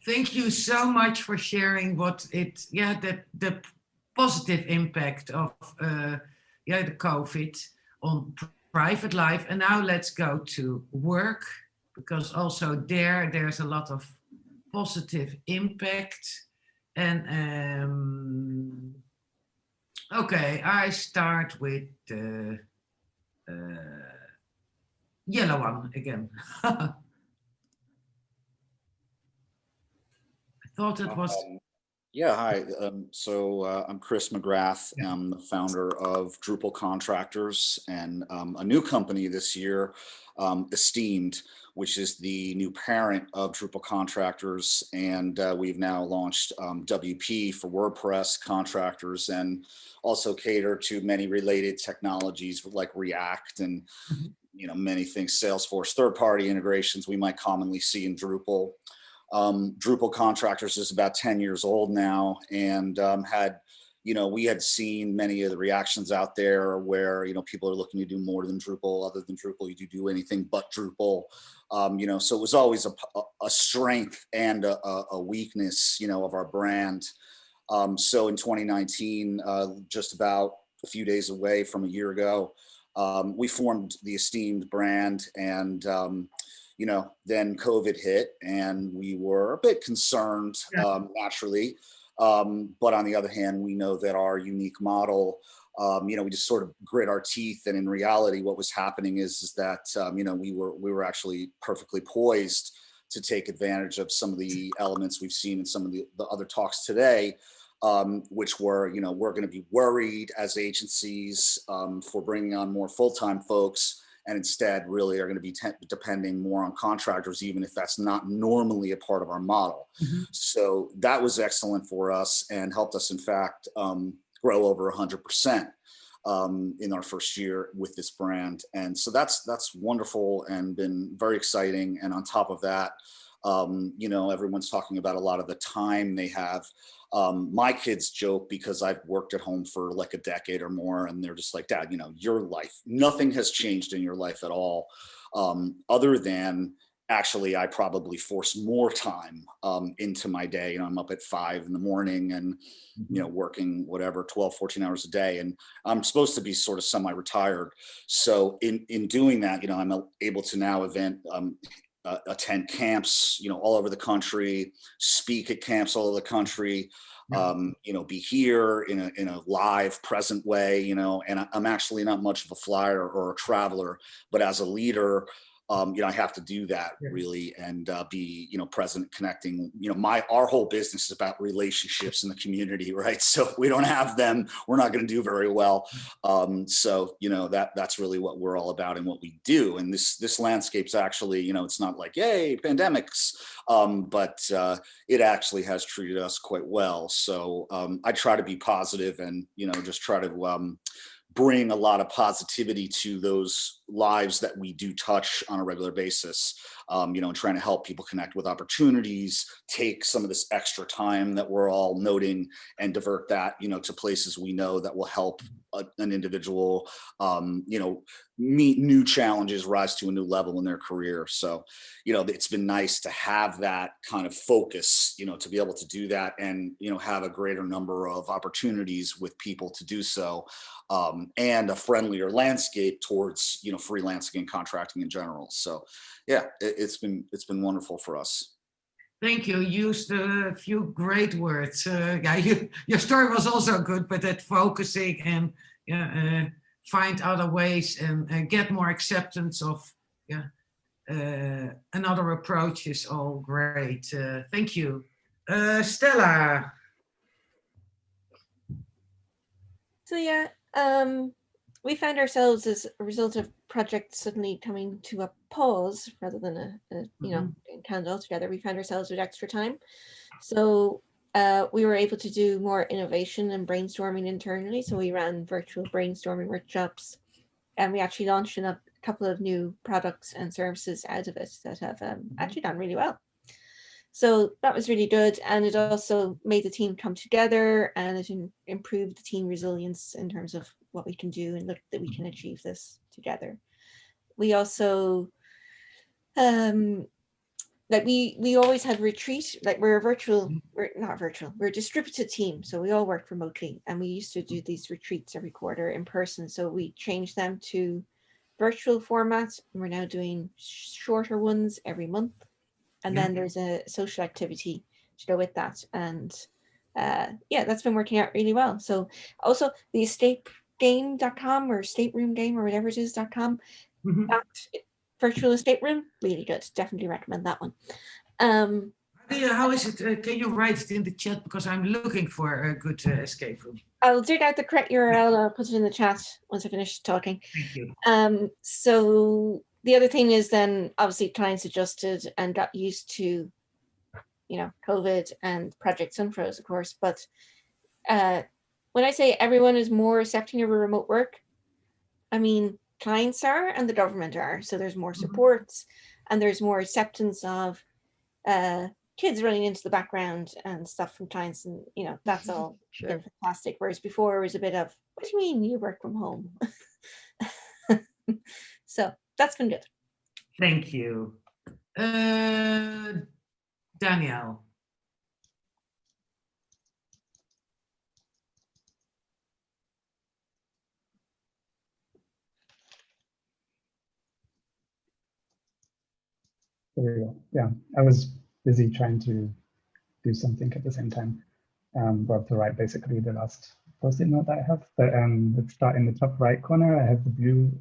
Thank you so much for sharing the positive impact of the COVID on private life. And now let's go to work, because also there's a lot of positive impact. And okay, I start with the yellow one again. Thought it was. Yeah, hi. So I'm Chris McGrath. I'm the founder of Drupal Contractors, and a new company this year, Esteemed, which is the new parent of Drupal Contractors. And we've now launched WP for WordPress contractors, and also cater to many related technologies like React and many things, Salesforce, third-party integrations we might commonly see in Drupal. Drupal Contractors is about 10 years old now, and we had seen many of the reactions out there where, people are looking to do more than Drupal, other than Drupal, you do anything but Drupal. So it was always a strength and a weakness, of our brand. So in 2019, just about a few days away from a year ago, we formed the Esteemed brand, and then COVID hit, and we were a bit concerned, naturally. But on the other hand, we know that our unique model, we just sort of grit our teeth. And in reality, what was happening is that, we were actually perfectly poised to take advantage of some of the elements we've seen in some of the other talks today, which were, we're going to be worried as agencies for bringing on more full-time folks, and instead really are going to be depending more on contractors, even if that's not normally a part of our model. So that was excellent for us and helped us, in fact, grow over 100% in our first year with this brand. And so that's wonderful and been very exciting. And on top of that, everyone's talking about a lot of the time they have. My kids joke, because I've worked at home for like a decade or more, and they're just like, Dad, your life, nothing has changed in your life at all, other than actually I probably force more time into my day. I'm up at 5 in the morning and, working whatever, 12, 14 hours a day. And I'm supposed to be sort of semi-retired. So in doing that, I'm able to now attend camps, all over the country, speak at camps all over the country, be here in a live, present way, and I'm actually not much of a flyer or a traveler, but as a leader, I have to do that really, and be, present, connecting. Our whole business is about relationships in the community, right? So if we don't have them, we're not going to do very well. So that's really what we're all about and what we do. And this landscape's actually, it's not like yay pandemics, but it actually has treated us quite well. So I try to be positive and just try to bring a lot of positivity to those lives that we do touch on a regular basis, and trying to help people connect with opportunities, take some of this extra time that we're all noting and divert that, to places we know that will help an individual, meet new challenges, rise to a new level in their career. So, it's been nice to have that kind of focus, to be able to do that and, have a greater number of opportunities with people to do so, and a friendlier landscape towards, freelancing and contracting in general. So yeah, it's been wonderful for us. Thank you. You used a few great words. Your story was also good, but that focusing and find other ways and get more acceptance of another approach is all great. Thank you. Stella. So yeah, we found ourselves as a result of projects suddenly coming to a pause rather than a getting canned altogether. We found ourselves with extra time. So we were able to do more innovation and brainstorming internally. So we ran virtual brainstorming workshops, and we actually launched a couple of new products and services out of it that have actually done really well. So that was really good. And it also made the team come together, and it improved the team resilience in terms of what we can do and look that we can achieve this together. We also, like we always had retreat, like we're a distributed team. So we all worked remotely, and we used to do these retreats every quarter in person. So we changed them to virtual formats, and we're now doing shorter ones every month. And then there's a social activity to go with that. And yeah, that's been working out really well. So also the estategame.com or stateroom game or whatever it is.com, that virtual estate room, really good. Definitely recommend that one. How is it? Can you write it in the chat, because I'm looking for a good escape room. I'll dig out the correct URL. I'll put it in the chat once I finish talking. Thank you. So the other thing is then obviously clients adjusted and got used to, you know, COVID and Project Sunfrose, of course. But when I say everyone is more accepting of a remote work, I mean clients are and the government are. So there's more supports and there's more acceptance of kids running into the background and stuff from clients, and you know, that's all been fantastic. Whereas before it was a bit of, what do you mean you work from home? So that's been good. Thank you. Danielle. There we go. Yeah, I was busy trying to do something at the same time. Well, to write basically the last post-it note that I have. But let's start in the top right corner. I have the blue,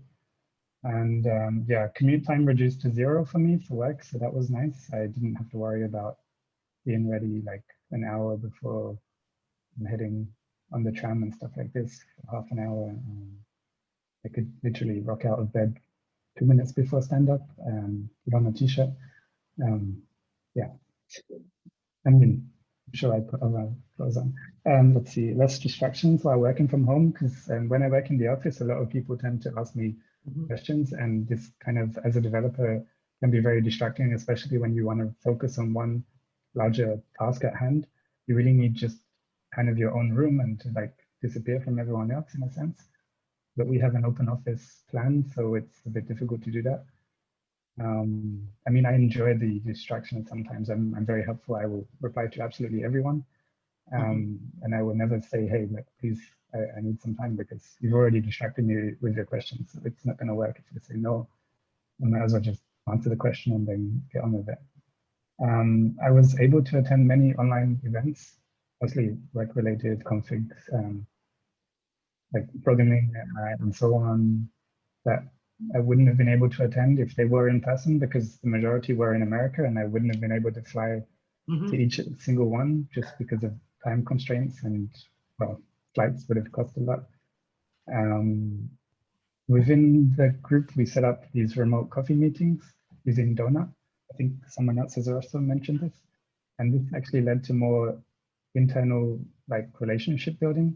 and yeah, commute time reduced to 0 for me for work. So that was nice. I didn't have to worry about being ready like an hour before I'm heading on the tram and stuff like this, for half an hour. I could literally rock out of bed 2 minutes before stand up, put on a t-shirt. Yeah, I mean, I'm sure I put other clothes on. Let's see, less distractions while working from home, because when I work in the office, a lot of people tend to ask me questions, and this kind of, as a developer, can be very distracting, especially when you want to focus on one larger task at hand. You really need just kind of your own room and to like disappear from everyone else in a sense. But we have an open office plan, so it's a bit difficult to do that. I mean, I enjoy the distraction sometimes. I'm very helpful. I will reply to absolutely everyone. And I will never say, hey, like, please, I need some time, because you've already distracted me with your questions. So it's not going to work if you say no. I might as well just answer the question and then get on with it. I was able to attend many online events, mostly work-related configs, like programming and so on, that I wouldn't have been able to attend if they were in person, because the majority were in America, and I wouldn't have been able to fly to each single one just because of time constraints, and well, flights would have cost a lot. Within the group, we set up these remote coffee meetings using Donut. I think someone else has also mentioned this, and this actually led to more internal like relationship building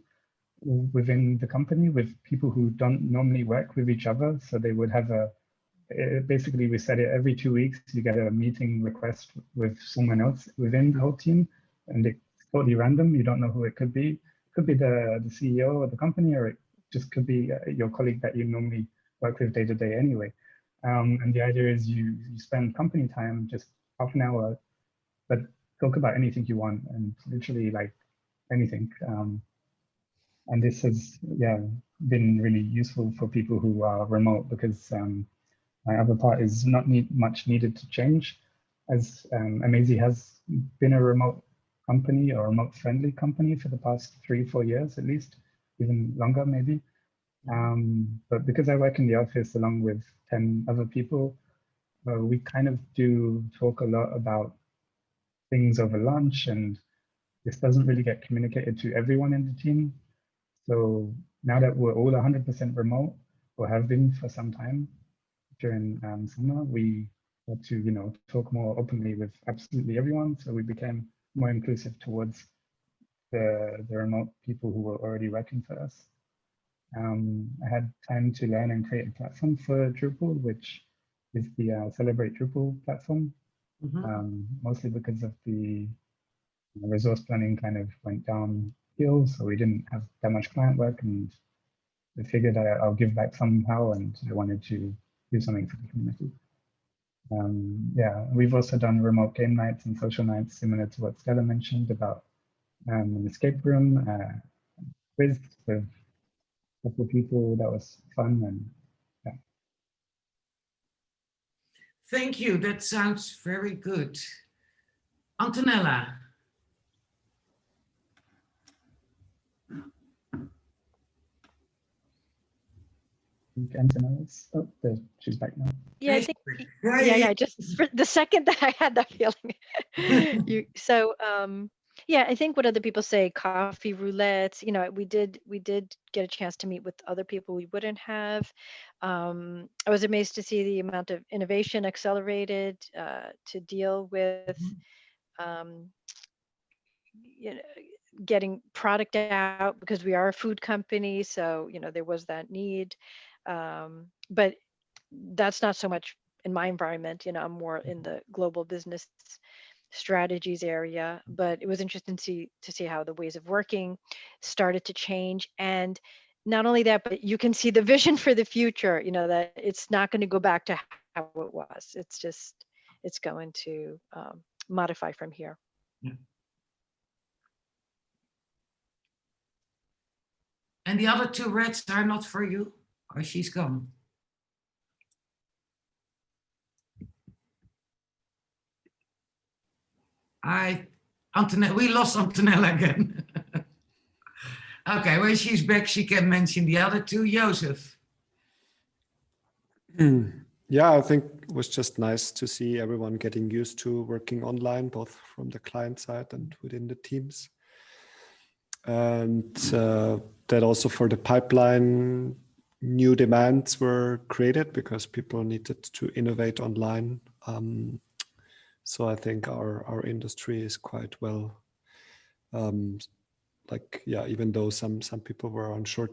within the company with people who don't normally work with each other. So they would have basically we set it every 2 weeks, you get a meeting request with someone else within the whole team, and it's totally random. You don't know who it could be. It could be the CEO of the company, or it just could be your colleague that you normally work with day to day anyway. And the idea is you spend company time, just half an hour, but talk about anything you want, and literally like anything. And this has, yeah, been really useful for people who are remote, because my other part is not much needed to change, as Amazy has been a remote company or remote friendly company for the past 3-4 years, at least, even longer maybe. But because I work in the office along with 10 other people, we kind of do talk a lot about things over lunch, and this doesn't really get communicated to everyone in the team. So now that we're all 100% remote, or have been for some time during summer, we had to, you know, talk more openly with absolutely everyone. So we became more inclusive towards the remote people who were already working for us. I had time to learn and create a platform for Drupal, which is the Celebrate Drupal platform, mostly because of the resource planning kind of went downhill, so we didn't have that much client work, and I figured I'll give back somehow, and I wanted to do something for the community. Yeah, we've also done remote game nights and social nights similar to what Stella mentioned about an escape room, quiz with a couple of people. That was fun, and yeah. Thank you. That sounds very good. Antonella. Antonella's, oh, she's back now. Yeah, I think, yeah, just for the second that I had that feeling. Yeah, I think what other people say, coffee roulettes, you know, we did get a chance to meet with other people we wouldn't have. I was amazed to see the amount of innovation accelerated to deal with, you know, getting product out, because we are a food company. So, you know, there was that need. But that's not so much in my environment. You know, I'm more in the global business strategies area, but it was interesting to see how the ways of working started to change. And not only that, but you can see the vision for the future, you know, that it's not going to go back to how it was. It's going to modify from here. Yeah. And the other two reds are not for you, or she's gone? We lost Antonella again. Okay, when she's back, she can mention the other two. Joseph. Yeah, I think it was just nice to see everyone getting used to working online, both from the client side and within the teams. And that also for the pipeline, new demands were created because people needed to innovate online. So I think our industry is quite well, even though some people were on short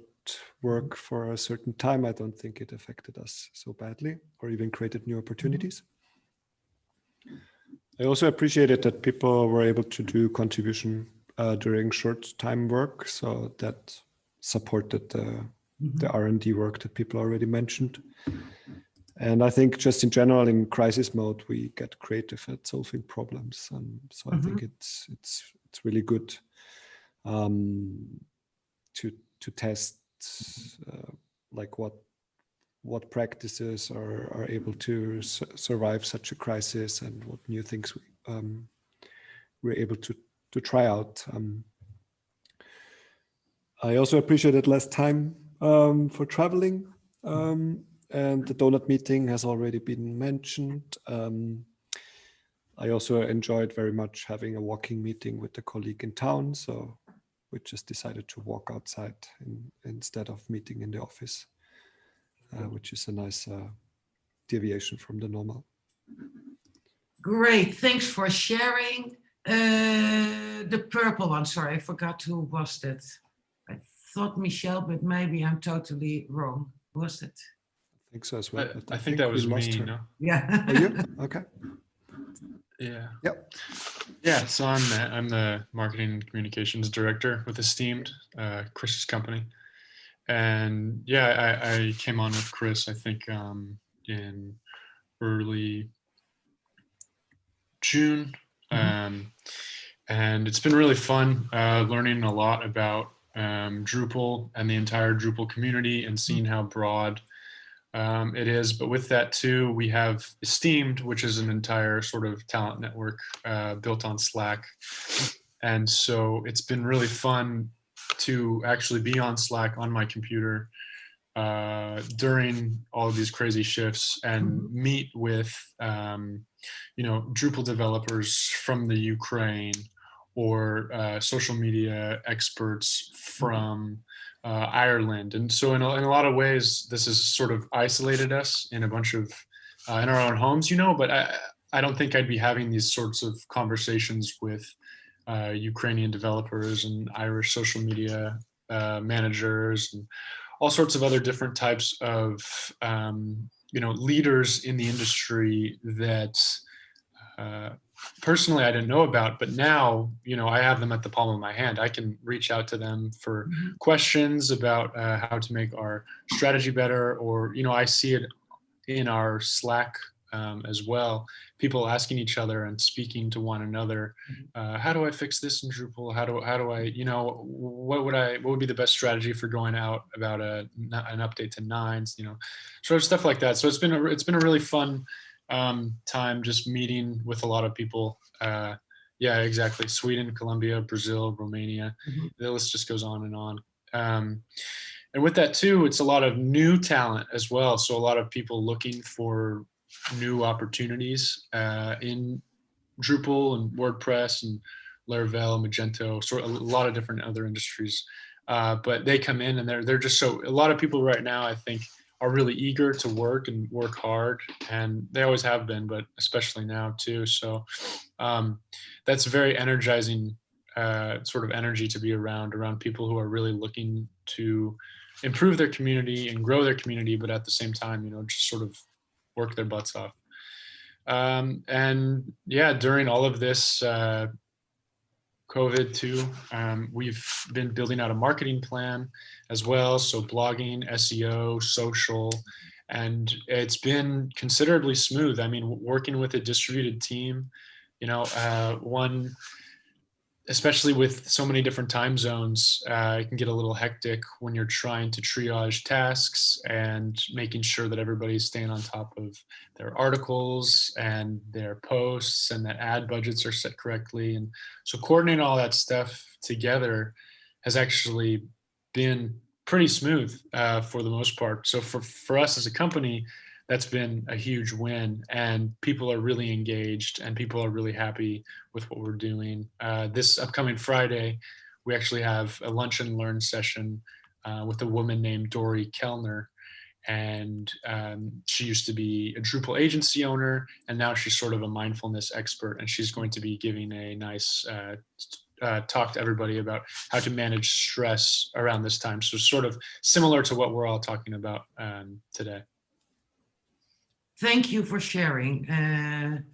work for a certain time, I don't think it affected us so badly or even created new opportunities. I also appreciated that people were able to do contribution during short time work, so that supported the R&D work that people already mentioned. And I think just in general, in crisis mode, we get creative at solving problems. So I think it's really good to test like what practices are able to survive such a crisis, and what new things we're able to try out. I also appreciated less time for traveling. And the donut meeting has already been mentioned. I also enjoyed very much having a walking meeting with a colleague in town. So we just decided to walk outside instead of meeting in the office, which is a nice deviation from the normal. Great, thanks for sharing. The purple one, sorry, I forgot who was that. I thought Michelle, but maybe I'm totally wrong. Who was that? I think so as well. I think that was me, her. no? Yeah. Oh, you? Okay. Yeah. Yep. Yeah, so I'm the marketing and communications director with Esteemed, Chris's company. And yeah, I came on with Chris, I think in early June. And it's been really fun learning a lot about Drupal and the entire Drupal community, and seeing how broad it is. But with that too, we have Esteemed, which is an entire sort of talent network built on Slack. And so it's been really fun to actually be on Slack on my computer during all of these crazy shifts and meet with Drupal developers from the Ukraine, or social media experts from Ireland. And so in a lot of ways, this has sort of isolated us in a bunch of, in our own homes, but I don't think I'd be having these sorts of conversations with Ukrainian developers and Irish social media managers and all sorts of other different types of leaders in the industry that personally I didn't know about, but now I have them at the palm of my hand. I can reach out to them for questions about how to make our strategy better, or I see it in our Slack as well, people asking each other and speaking to one another. How do I fix this in Drupal? How do I, what would be the best strategy for going out about an update to 9s, sort of stuff like that. So it's been a really fun time just meeting with a lot of people. Yeah, exactly. Sweden, Colombia, Brazil, Romania. The list just goes on and on. And with that too, it's a lot of new talent as well. So a lot of people looking for new opportunities in Drupal and WordPress and Laravel, Magento, sort of a lot of different other industries. But they come in and they're just a lot of people right now, I think, are really eager to work and work hard, and they always have been, but especially now too. So that's very energizing sort of energy to be around people who are really looking to improve their community and grow their community, but at the same time, just sort of work their butts off. And yeah, during all of this COVID too, we've been building out a marketing plan as well. So blogging, SEO, social, and it's been considerably smooth. I mean, working with a distributed team, one, especially with so many different time zones, it can get a little hectic when you're trying to triage tasks and making sure that everybody's staying on top of their articles and their posts and that ad budgets are set correctly. And so coordinating all that stuff together has actually been pretty smooth for the most part. So for us as a company, that's been a huge win, and people are really engaged and people are really happy with what we're doing. This upcoming Friday, we actually have a lunch and learn session with a woman named Dory Kellner. And she used to be a Drupal agency owner, and now she's sort of a mindfulness expert, and she's going to be giving a nice talk to everybody about how to manage stress around this time. So sort of similar to what we're all talking about today. Thank you for sharing.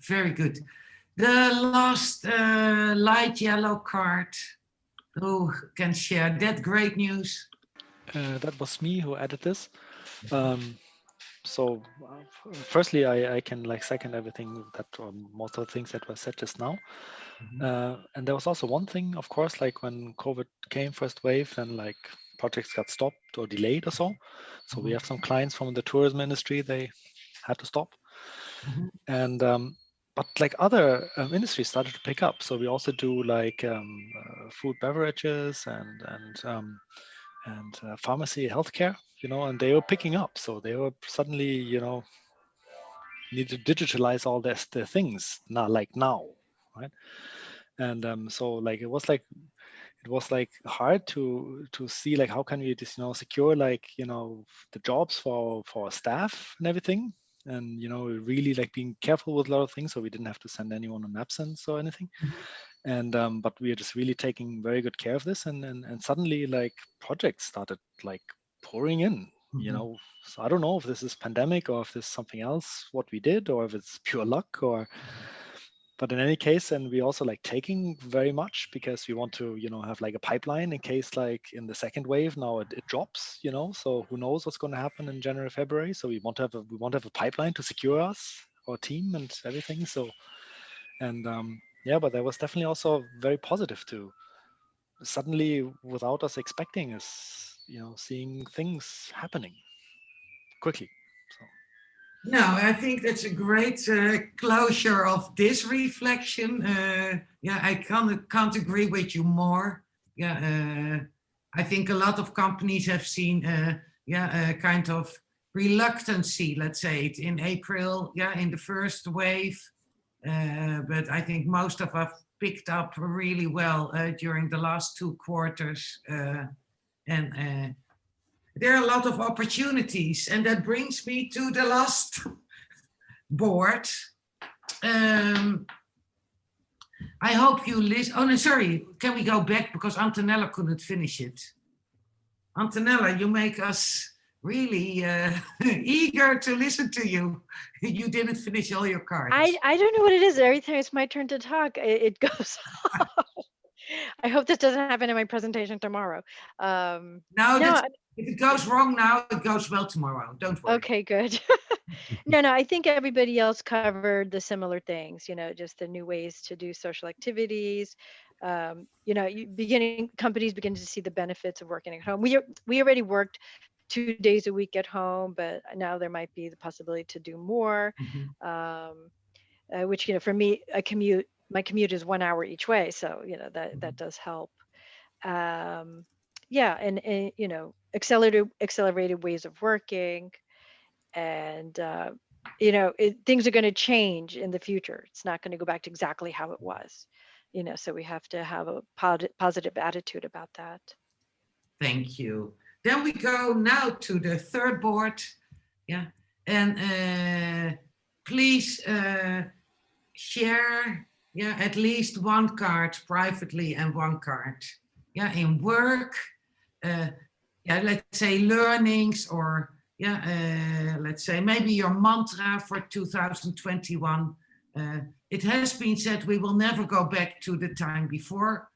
Very good. The last light yellow card, who can share that great news? That was me who added this. So firstly, I can second everything that most of the things that were said just now. And there was also one thing, of course, when COVID came, first wave, and projects got stopped or delayed or so. So we have some clients from the tourism industry, they had to stop. And but other industries started to pick up. So we also do food, beverages, and pharmacy, healthcare, and they were picking up. So they were suddenly, need to digitalize all their things now, right? And so it was hard to see how can we just secure the jobs for our staff and everything, and really being careful with a lot of things, so we didn't have to send anyone on absence or anything. And but we are just really taking very good care of this, and suddenly projects started pouring in. So I don't know if this is pandemic or if this is something else what we did, or if it's pure luck, but in any case, and we also taking very much, because we want to have a pipeline in case in the second wave now it drops, so who knows what's going to happen in January, February. So we want to have a pipeline to secure us, our team, and everything. So and yeah, but that was definitely also very positive too. Suddenly, without us expecting, is seeing things happening quickly. So. No, I think that's a great closure of this reflection. Yeah, I can't agree with you more. Yeah, I think a lot of companies have seen a kind of reluctancy, let's say, in April, in the first wave. But I think most of us picked up really well during the last 2 quarters. And there are a lot of opportunities, and that brings me to the last board. I hope you listen. Oh, no, sorry. Can we go back? Because Antonella couldn't finish it. Antonella, you make us really eager to listen to you. You didn't finish all your cards. I don't know what it is. Every time it's my turn to talk, it goes off. I hope this doesn't happen in my presentation tomorrow. No, no, if it goes wrong now, it goes well tomorrow. Don't worry. Okay, good. No, I think everybody else covered the similar things, just the new ways to do social activities. Companies begin to see the benefits of working at home. We already worked 2 days a week at home, but now there might be the possibility to do more. Which, for me, my commute is 1 hour each way. So, that does help. Yeah. And accelerated ways of working. And, things are going to change in the future. It's not going to go back to exactly how it was, so we have to have a positive attitude about that. Thank you. Then we go now to the third board. Yeah. And please share at least one card privately and one card in work, let's say learnings, or let's say maybe your mantra for 2021. It has been said we will never go back to the time before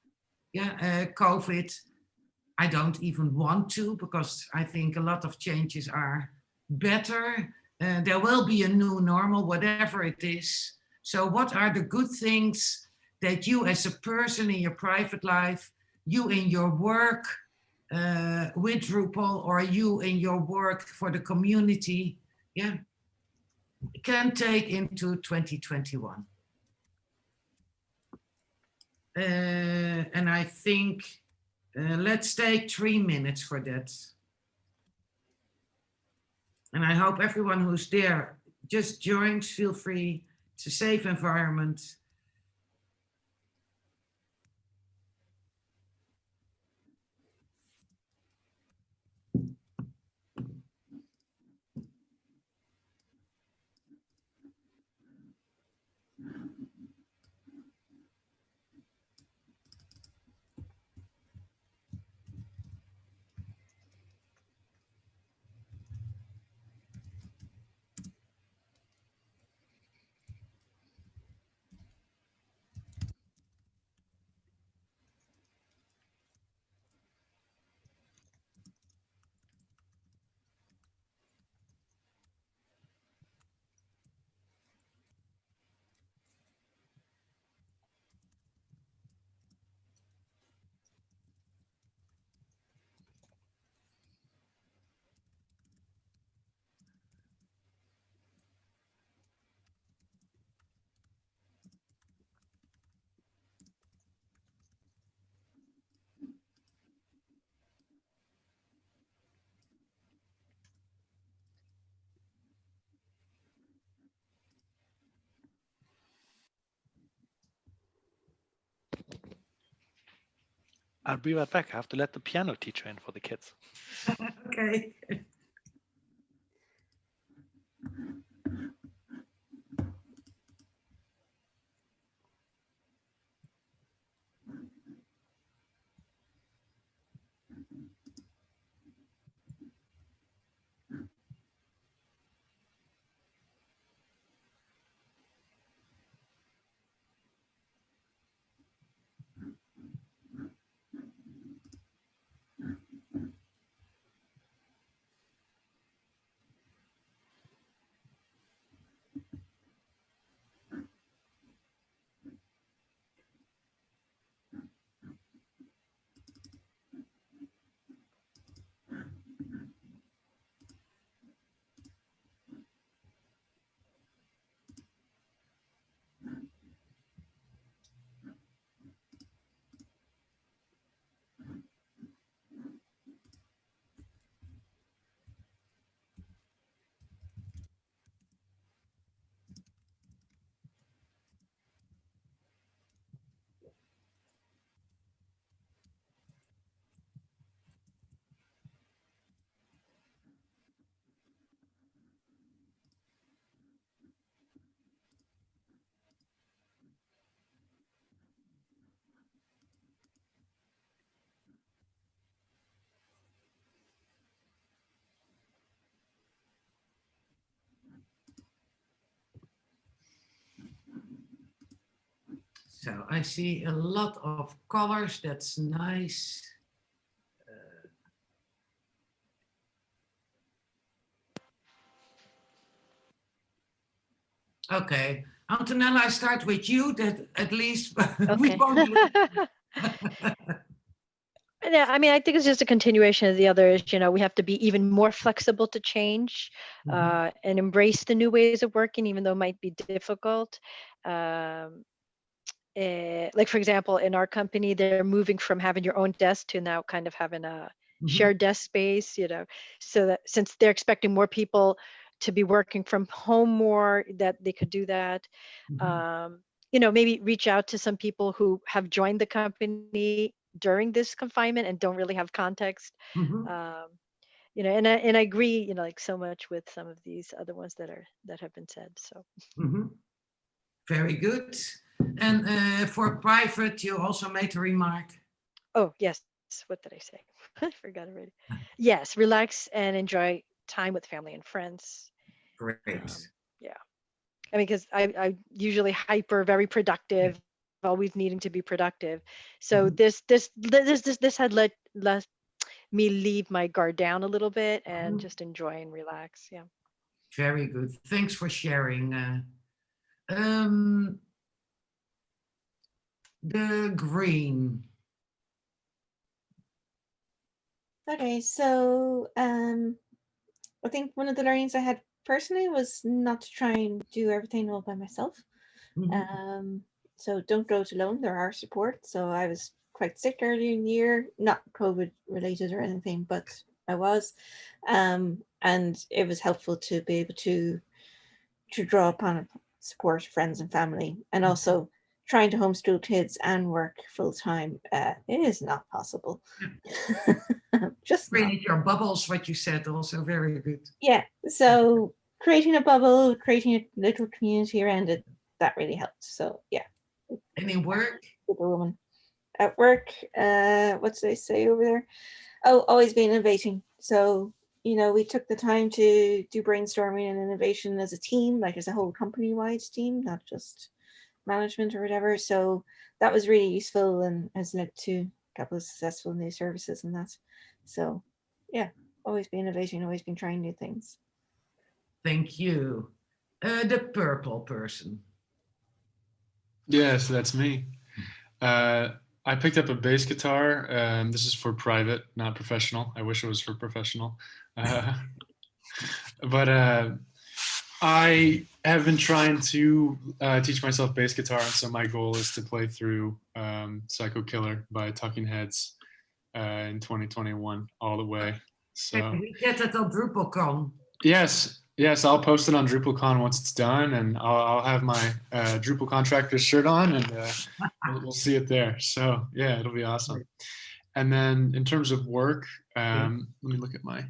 COVID. I don't even want to, because I think a lot of changes are better. There will be a new normal, whatever it is. So what are the good things that you as a person in your private life, you in your work with Drupal, or you in your work for the community, can take into 2021? And I think let's take 3 minutes for that. And I hope everyone who's there just joins. Feel free. It's a safe environment. I'll be right back. I have to let the piano teacher in for the kids. Okay. So I see a lot of colors. That's nice. Okay, Antonella, I start with you. That at least we Okay. won't lose. Yeah, I mean, I think it's just a continuation of the others. We have to be even more flexible to change and embrace the new ways of working, even though it might be difficult. Like, for example, in our company, they're moving from having your own desk to now kind of having a shared desk space, so that since they're expecting more people to be working from home more, that they could do that. Maybe reach out to some people who have joined the company during this confinement and don't really have context. And I agree, like so much with some of these other ones that have been said. So. Very good. And for private, you also made a remark. Oh, yes. What did I say? I forgot already. Yes, relax and enjoy time with family and friends. Great. Yeah. I mean, because I usually very productive, always needing to be productive. So this had let me leave my guard down a little bit and just enjoy and relax. Yeah. Very good. Thanks for sharing. The green. Okay, so I think one of the learnings I had personally was not to try and do everything all by myself. So don't go it alone. There are support. So I was quite sick earlier in the year, not COVID related or anything, but I was. And it was helpful to be able to draw upon support, friends and family, and also trying to homeschool kids and work full time. It is not possible. Just creating your bubbles, what you said, also very good. Yeah, so creating a bubble, creating a little community around it, that really helped. So yeah. And in work? Superwoman. At work, what did I say over there? Oh, always being innovating. So, we took the time to do brainstorming and innovation as a team, like as a whole company-wide team, not just management or whatever. So that was really useful and has led to a couple of successful new services and that. So yeah, always be innovating, always been trying new things. Thank you. The purple person. Yes, that's me. I picked up a bass guitar. This is for private, not professional. I wish it was for professional. But I have been trying to teach myself bass guitar, and so my goal is to play through Psycho Killer by Talking Heads in 2021 all the way. So can we get it on DrupalCon? Yes, I'll post it on DrupalCon once it's done, and I'll have my Drupal contractor shirt on, and we'll see it there. So yeah, it'll be awesome. And then in terms of work, let me look at my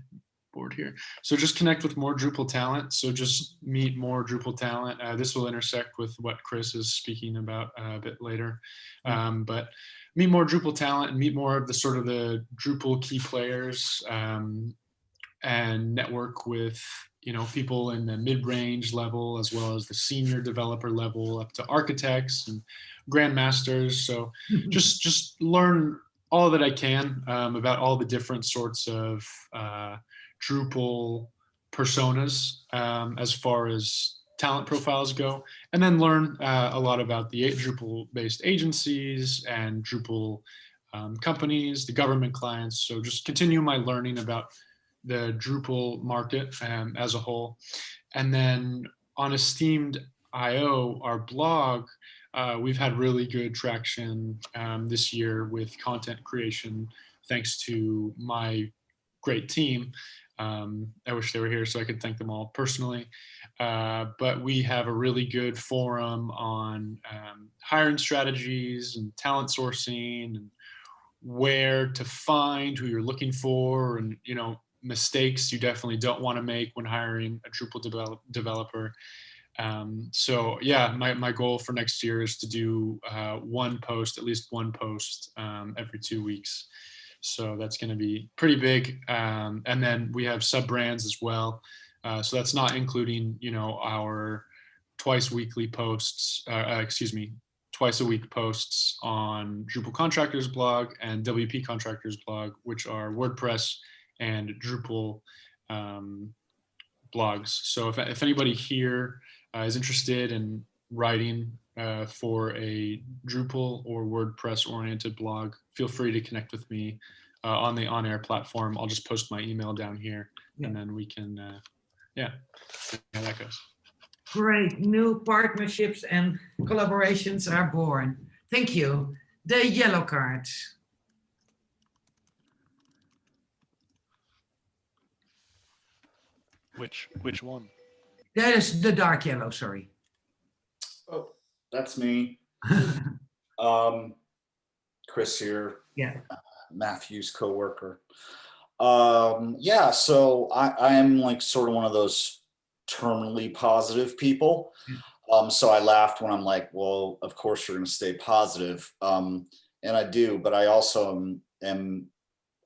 board here. So just connect with more Drupal talent. So just meet more Drupal talent. This will intersect with what Chris is speaking about a bit later. But meet more Drupal talent and meet more of the sort of the Drupal key players, and network with people in the mid-range level as well as the senior developer level up to architects and grandmasters. So just learn all that I can about all the different sorts of Drupal personas as far as talent profiles go, and then learn a lot about the Drupal-based agencies and Drupal companies, the government clients. So just continue my learning about the Drupal market as a whole. And then on Esteemed.io, our blog, we've had really good traction this year with content creation, thanks to my great team. I wish they were here so I could thank them all personally. But we have a really good forum on hiring strategies and talent sourcing and where to find who you're looking for, and mistakes you definitely don't want to make when hiring a Drupal developer. So yeah, my goal for next year is to do at least one post every 2 weeks. So that's going to be pretty big. And then we have sub brands as well. So that's not including, our twice twice a week posts on Drupal Contractors blog and WP Contractors blog, which are WordPress and Drupal blogs. So if anybody here is interested in writing for a Drupal or WordPress oriented blog, feel free to connect with me on the On Air platform. I'll just post my email down here, and then we can, yeah, how that goes. Great, new partnerships and collaborations are born. Thank you. The yellow cards. Which one? That is the dark yellow, sorry. Oh, that's me. Chris here. Yeah. Matthew's coworker. Yeah, so I am like sort of one of those terminally positive people. So I laughed when I'm like, well, of course you're going to stay positive. And I do, but I also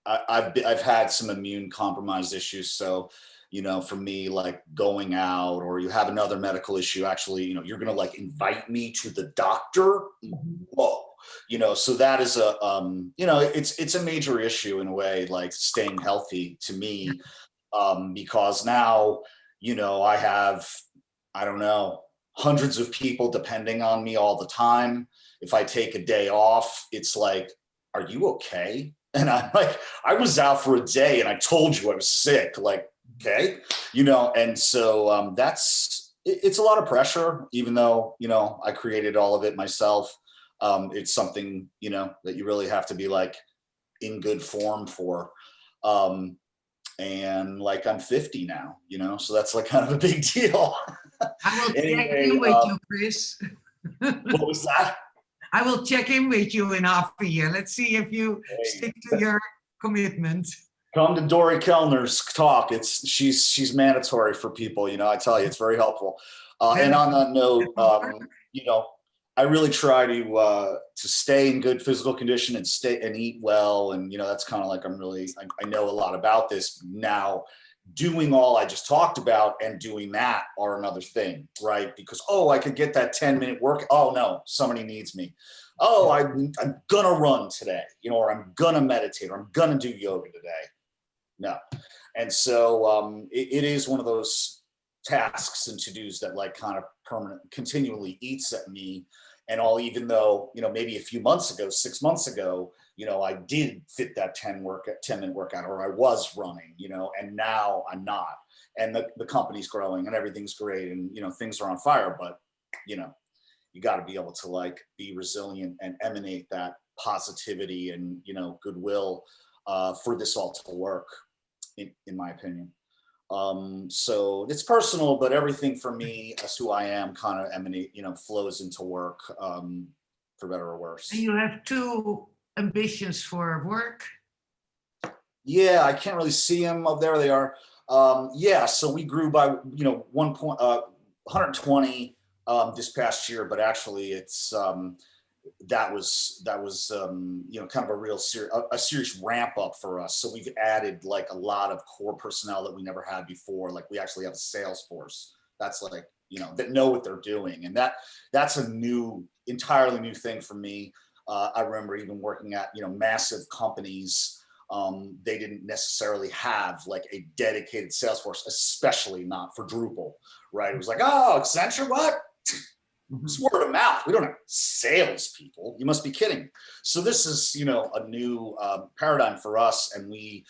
I've had some immune compromised issues. So, you know, for me, like going out or you have another medical issue, actually, you know, you're going to like invite me to the doctor. Whoa. You know, so that is a, you know, it's a major issue in a way, like staying healthy to me, because now, you know, I have, I don't know, hundreds of people depending on me all the time. If I take a day off, it's like, are you okay? And I'm like, I was out for a day and I told you I was sick, like, okay, you know, and so it's a lot of pressure, even though, you know, I created all of it myself. It's something, you know, that you really have to be like in good form for. And like I'm 50 now, you know, so that's like kind of a big deal. I will Anyway, check in with you, Chris. What was that? I will check in with you in half a year. Let's see if you stick to your commitment. Come to Dory Kellner's talk. She's mandatory for people, you know, I tell you, it's very helpful. And on that note, you know, I really try to stay in good physical condition and eat well. And, you know, that's kind of like, I know a lot about this now. Doing all I just talked about and doing that are another thing, right? Because, oh, I could get that 10-minute work. Oh no, somebody needs me. Oh, I'm gonna run today, you know, or I'm gonna meditate, or I'm gonna do yoga today. No. And so it is one of those tasks and to-dos that like kind of continually eats at me. And even though, you know, maybe a few months ago, 6 months ago, you know, I did fit that 10-minute workout, or I was running, you know, and now I'm not. And the company's growing and everything's great and, you know, things are on fire, but, you know, you got to be able to like be resilient and emanate that positivity and, you know, goodwill for this all to work, in my opinion. So it's personal, but everything for me as who I am kind of flows into work, for better or worse. And you have two ambitions for work? Yeah, I can't really see them up there. They are. Yeah, so we grew by, you know, 120 this past year, but actually it's that was you know, kind of a real serious ramp up for us. So we've added like a lot of core personnel that we never had before. Like we actually have a sales force that's like, you know, that know what they're doing, and that's a entirely new thing for me. I remember even working at, you know, massive companies. They didn't necessarily have like a dedicated sales force, especially not for Drupal, right? It was like, oh, Accenture, what? It's word of mouth. We don't have salespeople. You must be kidding. So this is, you know, a new paradigm for us, and we,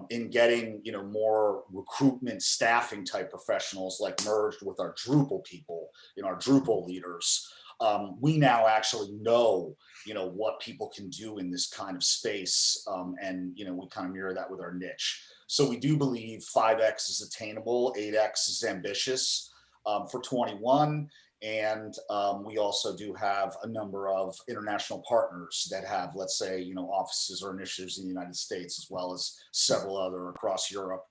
in getting, you know, more recruitment staffing type professionals, like merged with our Drupal people, you know, our Drupal leaders. We now actually know, you know, what people can do in this kind of space, and, you know, we kind of mirror that with our niche. So we do believe 5x is attainable, 8x is ambitious for 21. And we also do have a number of international partners that have, let's say, you know, offices or initiatives in the United States, as well as several other across Europe,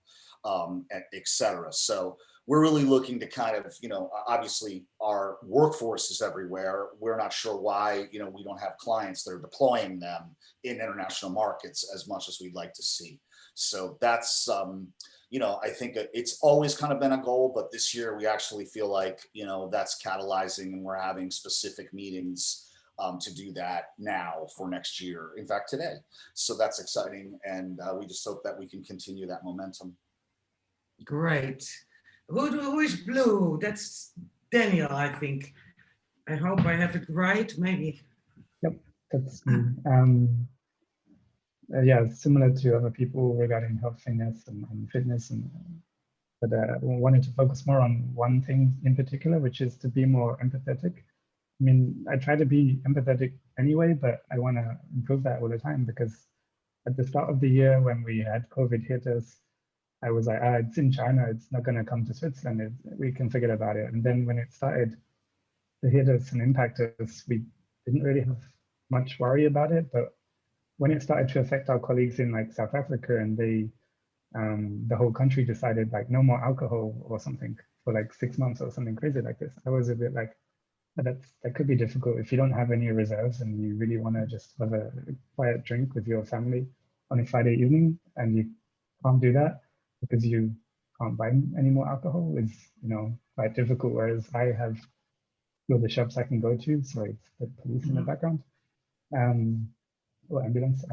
et cetera. So we're really looking to kind of, you know, obviously our workforce is everywhere. We're not sure why, you know, we don't have clients that are deploying them in international markets as much as we'd like to see. So that's, you know, I think it's always kind of been a goal, but this year we actually feel like, you know, that's catalyzing, and we're having specific meetings to do that now for next year. In fact, today. So that's exciting. And we just hope that we can continue that momentum. Great. Who is blue? That's Daniel, I think. I hope I have it right, maybe. Yep, that's me. Yeah, similar to other people regarding health, fitness, and fitness, but I wanted to focus more on one thing in particular, which is to be more empathetic. I mean, I try to be empathetic anyway, but I want to improve that all the time, because at the start of the year when we had COVID hit us, I was like, it's in China, it's not going to come to Switzerland, we can forget about it. And then when it started to hit us and impact us, we didn't really have much worry about it. But when it started to affect our colleagues in like South Africa, and they, the whole country decided like no more alcohol or something for like 6 months or something crazy like this, I was a bit like, that could be difficult if you don't have any reserves and you really want to just have a quiet drink with your family on a Friday evening, and you can't do that because you can't buy any more alcohol. Is, you know, quite difficult. Whereas I have all the shops I can go to. Sorry, it's the police in the background. Or ambulance.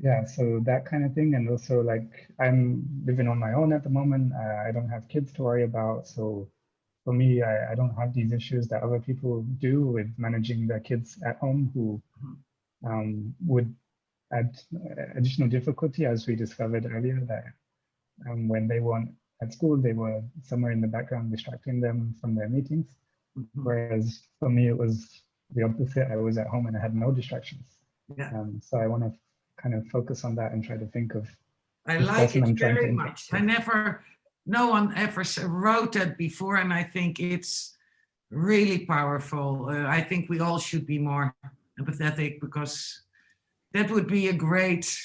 Yeah, so that kind of thing. And also, like, I'm living on my own at the moment. I don't have kids to worry about. So for me, I don't have these issues that other people do with managing their kids at home, who would add additional difficulty, as we discovered earlier, that when they weren't at school, they were somewhere in the background distracting them from their meetings. Whereas for me, it was the opposite. I was at home and I had no distractions. Yeah. So I want to kind of focus on that and try to think of I this like person it I'm trying to very impact. much. No one ever wrote that before, and I think it's really powerful. I think we all should be more empathetic, because that would be a great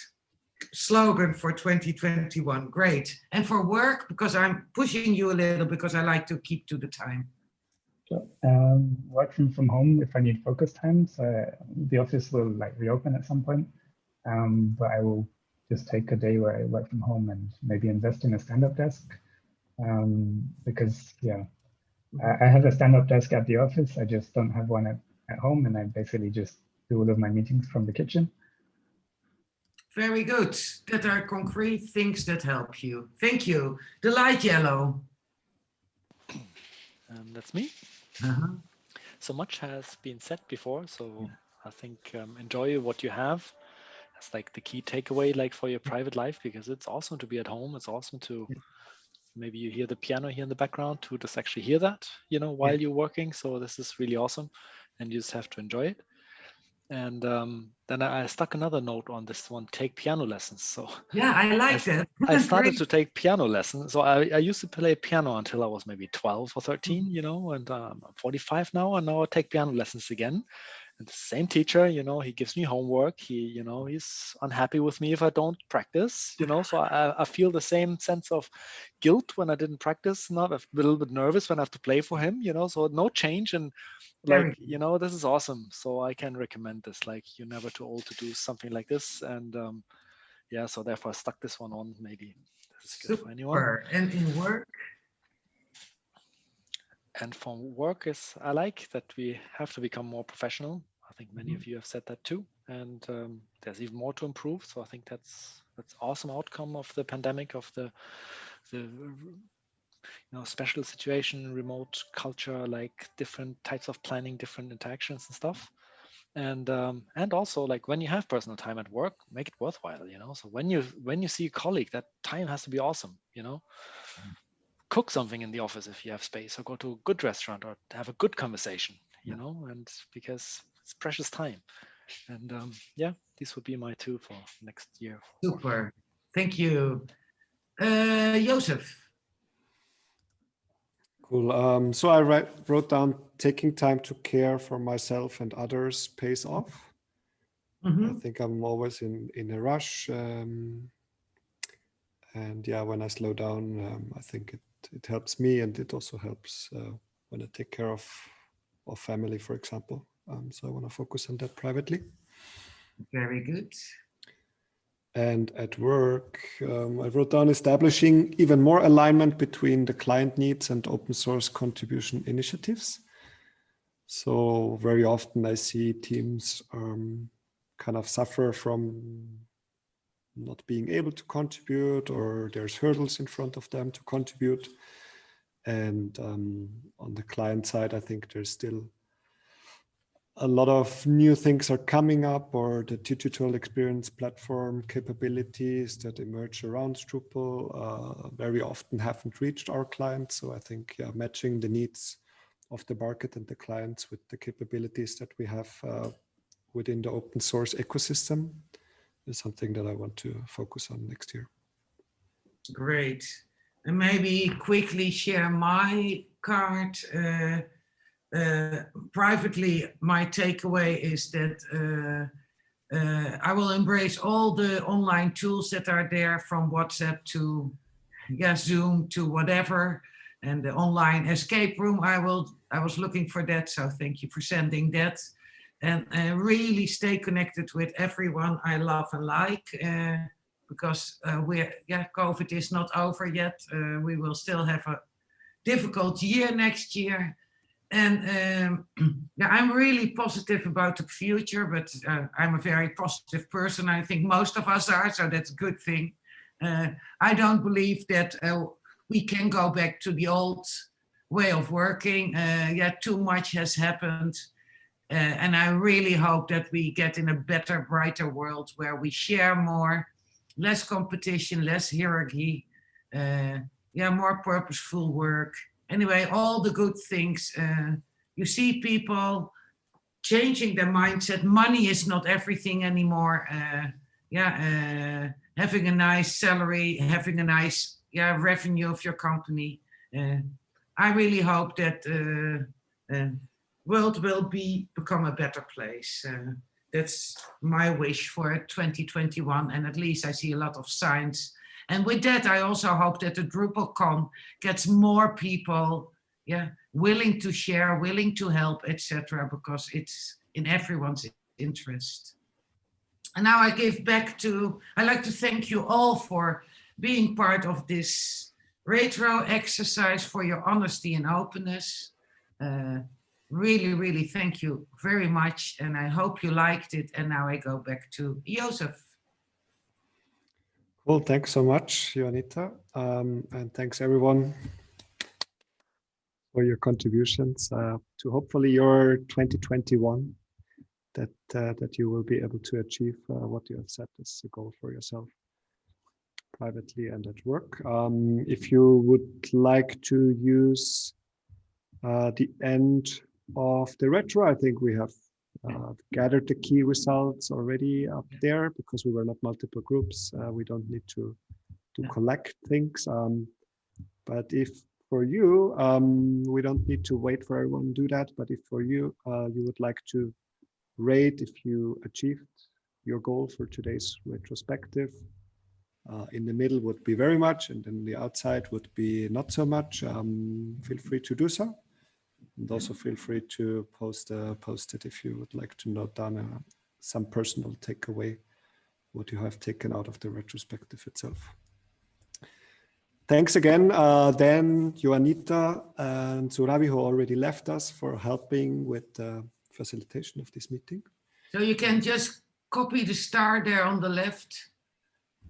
slogan for 2021. Great. And for work, because I'm pushing you a little, because I like to keep to the time. So, working from home if I need focus time. So the office will like reopen at some point, but I will just take a day where I work from home and maybe invest in a stand-up desk, because yeah, I have a stand-up desk at the office. I just don't have one at home, and I basically just do all of my meetings from the kitchen. Very good. That are concrete things that help you. Thank you. The light yellow. That's me. So much has been said before, so I think enjoy what you have. That's like the key takeaway, like for your private life, because it's awesome to be at home. It's awesome to, maybe you hear the piano here in the background, to just actually hear that, you know, while you're working. So this is really awesome, and you just have to enjoy it. And then I stuck another note on this one: take piano lessons. So yeah, I like that. I started to take piano lessons. So I used to play piano until I was maybe 12 or 13, you know, and I'm 45 now, and now I take piano lessons again. And the same teacher, you know, he gives me homework. He, you know, he's unhappy with me if I don't practice, you know, so I feel the same sense of guilt when I didn't practice, not a little bit nervous when I have to play for him, you know, so no change. And like, you know, this is awesome. So I can recommend this, like, you're never too old to do something like this. And yeah, so therefore I stuck this one on. Maybe this is good for anyone. And in work? And for work is, I like that we have to become more professional. I think many of you have said that too. And there's even more to improve. So I think that's awesome outcome of the pandemic, of the you know, special situation, remote culture, like different types of planning, different interactions and stuff. And also, like, when you have personal time at work, make it worthwhile, you know. So when you see a colleague, that time has to be awesome, you know. Cook something in the office if you have space, or go to a good restaurant, or have a good conversation, you know, and because it's precious time. And yeah, these would be my two for next year. Super. Thank you. Joseph. Cool. So I wrote down: taking time to care for myself and others pays off. I think I'm always in a rush. And yeah, when I slow down, I think it helps me, and it also helps when I take care of family, for example. So I want to focus on that privately. Very good. And at work, I wrote down: establishing even more alignment between the client needs and open source contribution initiatives. So very often I see teams kind of suffer from not being able to contribute, or there's hurdles in front of them to contribute. And on the client side, I think there's still a lot of new things are coming up, or the digital experience platform capabilities that emerge around Drupal very often haven't reached our clients. So I think matching the needs of the market and the clients with the capabilities that we have within the open source ecosystem is something that I want to focus on next year. Great. And maybe quickly share my card. Privately, my takeaway is that I will embrace all the online tools that are there, from WhatsApp to Zoom to whatever, and the online escape room. I was looking for that, so thank you for sending that. And really stay connected with everyone I love and like, because COVID is not over yet. We will still have a difficult year next year. And I'm really positive about the future, but I'm a very positive person. I think most of us are, so that's a good thing. I don't believe that we can go back to the old way of working. Too much has happened. And I really hope that we get in a better, brighter world where we share more, less competition, less hierarchy, more purposeful work. Anyway, all the good things. You see people changing their mindset. Money is not everything anymore. Having a nice salary, having a nice revenue of your company. I really hope that world will become a better place. That's my wish for 2021, and at least I see a lot of signs. And with that, I also hope that the DrupalCon gets more people, willing to share, willing to help, etc., because it's in everyone's interest. And now I give back to, I'd like to thank you all for being part of this retro exercise, for your honesty and openness. Really, really thank you very much. And I hope you liked it. And now I go back to Joseph. Cool, thanks so much, Juanita. And thanks everyone for your contributions to hopefully your 2021, that you will be able to achieve what you have set as a goal for yourself, privately and at work. If you would like to use the end of the retro, I think we have gathered the key results already up there, because we were not multiple groups. We don't need to collect things. But if for you, we don't need to wait for everyone to do that. But if for you, you would like to rate if you achieved your goal for today's retrospective, in the middle would be very much, and then the outside would be not so much. Feel free to do so. And also feel free to post it if you would like to note down some personal takeaway, what you have taken out of the retrospective itself. Thanks again, Dan, Juanita, and Surabi, who already left us, for helping with the facilitation of this meeting. So you can just copy the star there on the left.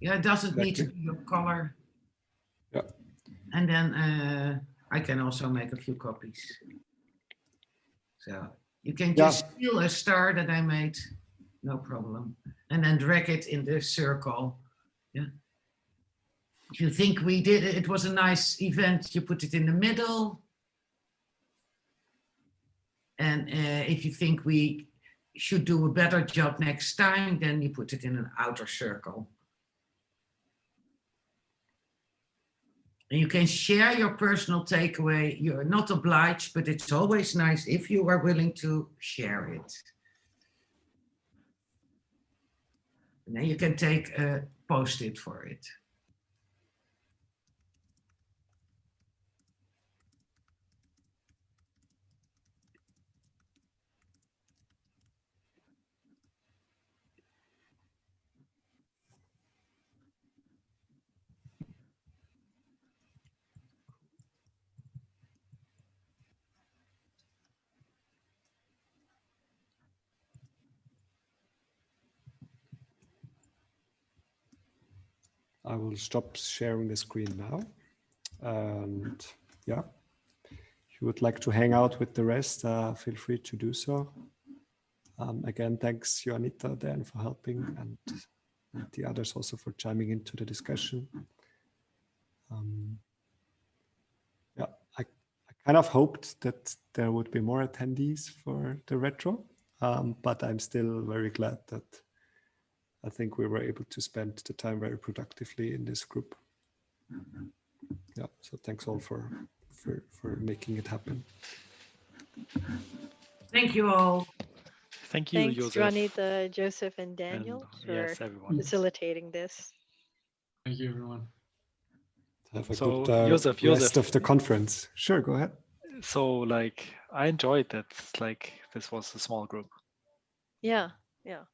It doesn't need to be your color. Yeah. And then I can also make a few copies. So you can just steal a star that I made, no problem. And then drag it in the circle. Yeah. If you think it was a nice event, you put it in the middle. And if you think we should do a better job next time, then you put it in an outer circle. And you can share your personal takeaway. You're not obliged, but it's always nice if you are willing to share it. And then you can take a post-it for it. I will stop sharing the screen now. And yeah, if you would like to hang out with the rest, feel free to do so. Again, thanks Juanita, Dan, for helping, and the others also for chiming into the discussion. Yeah, I kind of hoped that there would be more attendees for the retro, but I'm still very glad that I think we were able to spend the time very productively in this group. Yeah, so thanks all for making it happen. Thank you all. Thank you, Thanks, Joseph. Juanita, Joseph, and Daniel And, for yes, everyone. facilitating this. Thank you, everyone. Have a So, good Joseph, rest of the conference. Sure, go ahead. So like, I enjoyed that, like, this was a small group. Yeah, yeah.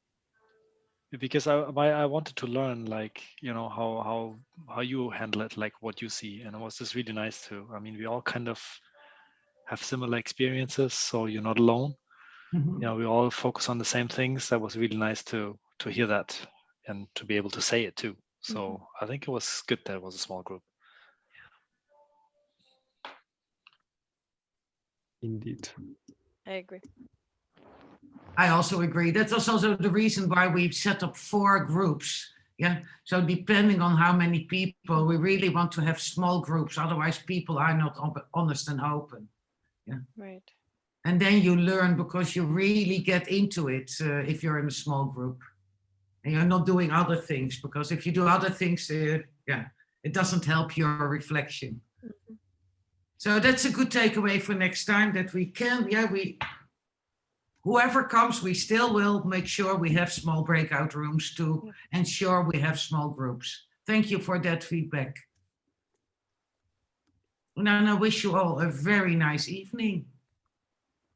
Because I wanted to learn, like, you know, how you handle it, like what you see. And it was just really nice to, I mean, we all kind of have similar experiences, so you're not alone. You know, we all focus on the same things. That was really nice to hear that and to be able to say it too. So I think it was good that it was a small group. Indeed. I agree. I also agree. That's also the reason why we've set up 4 groups. Yeah. So depending on how many people, we really want to have small groups. Otherwise, people are not honest and open. Yeah. Right. And then you learn because you really get into it if you're in a small group. And you're not doing other things, because if you do other things, yeah, it doesn't help your reflection. So that's a good takeaway for next time, that we can, whoever comes, we still will make sure we have small breakout rooms to ensure we have small groups. Thank you for that feedback. And I wish you all a very nice evening.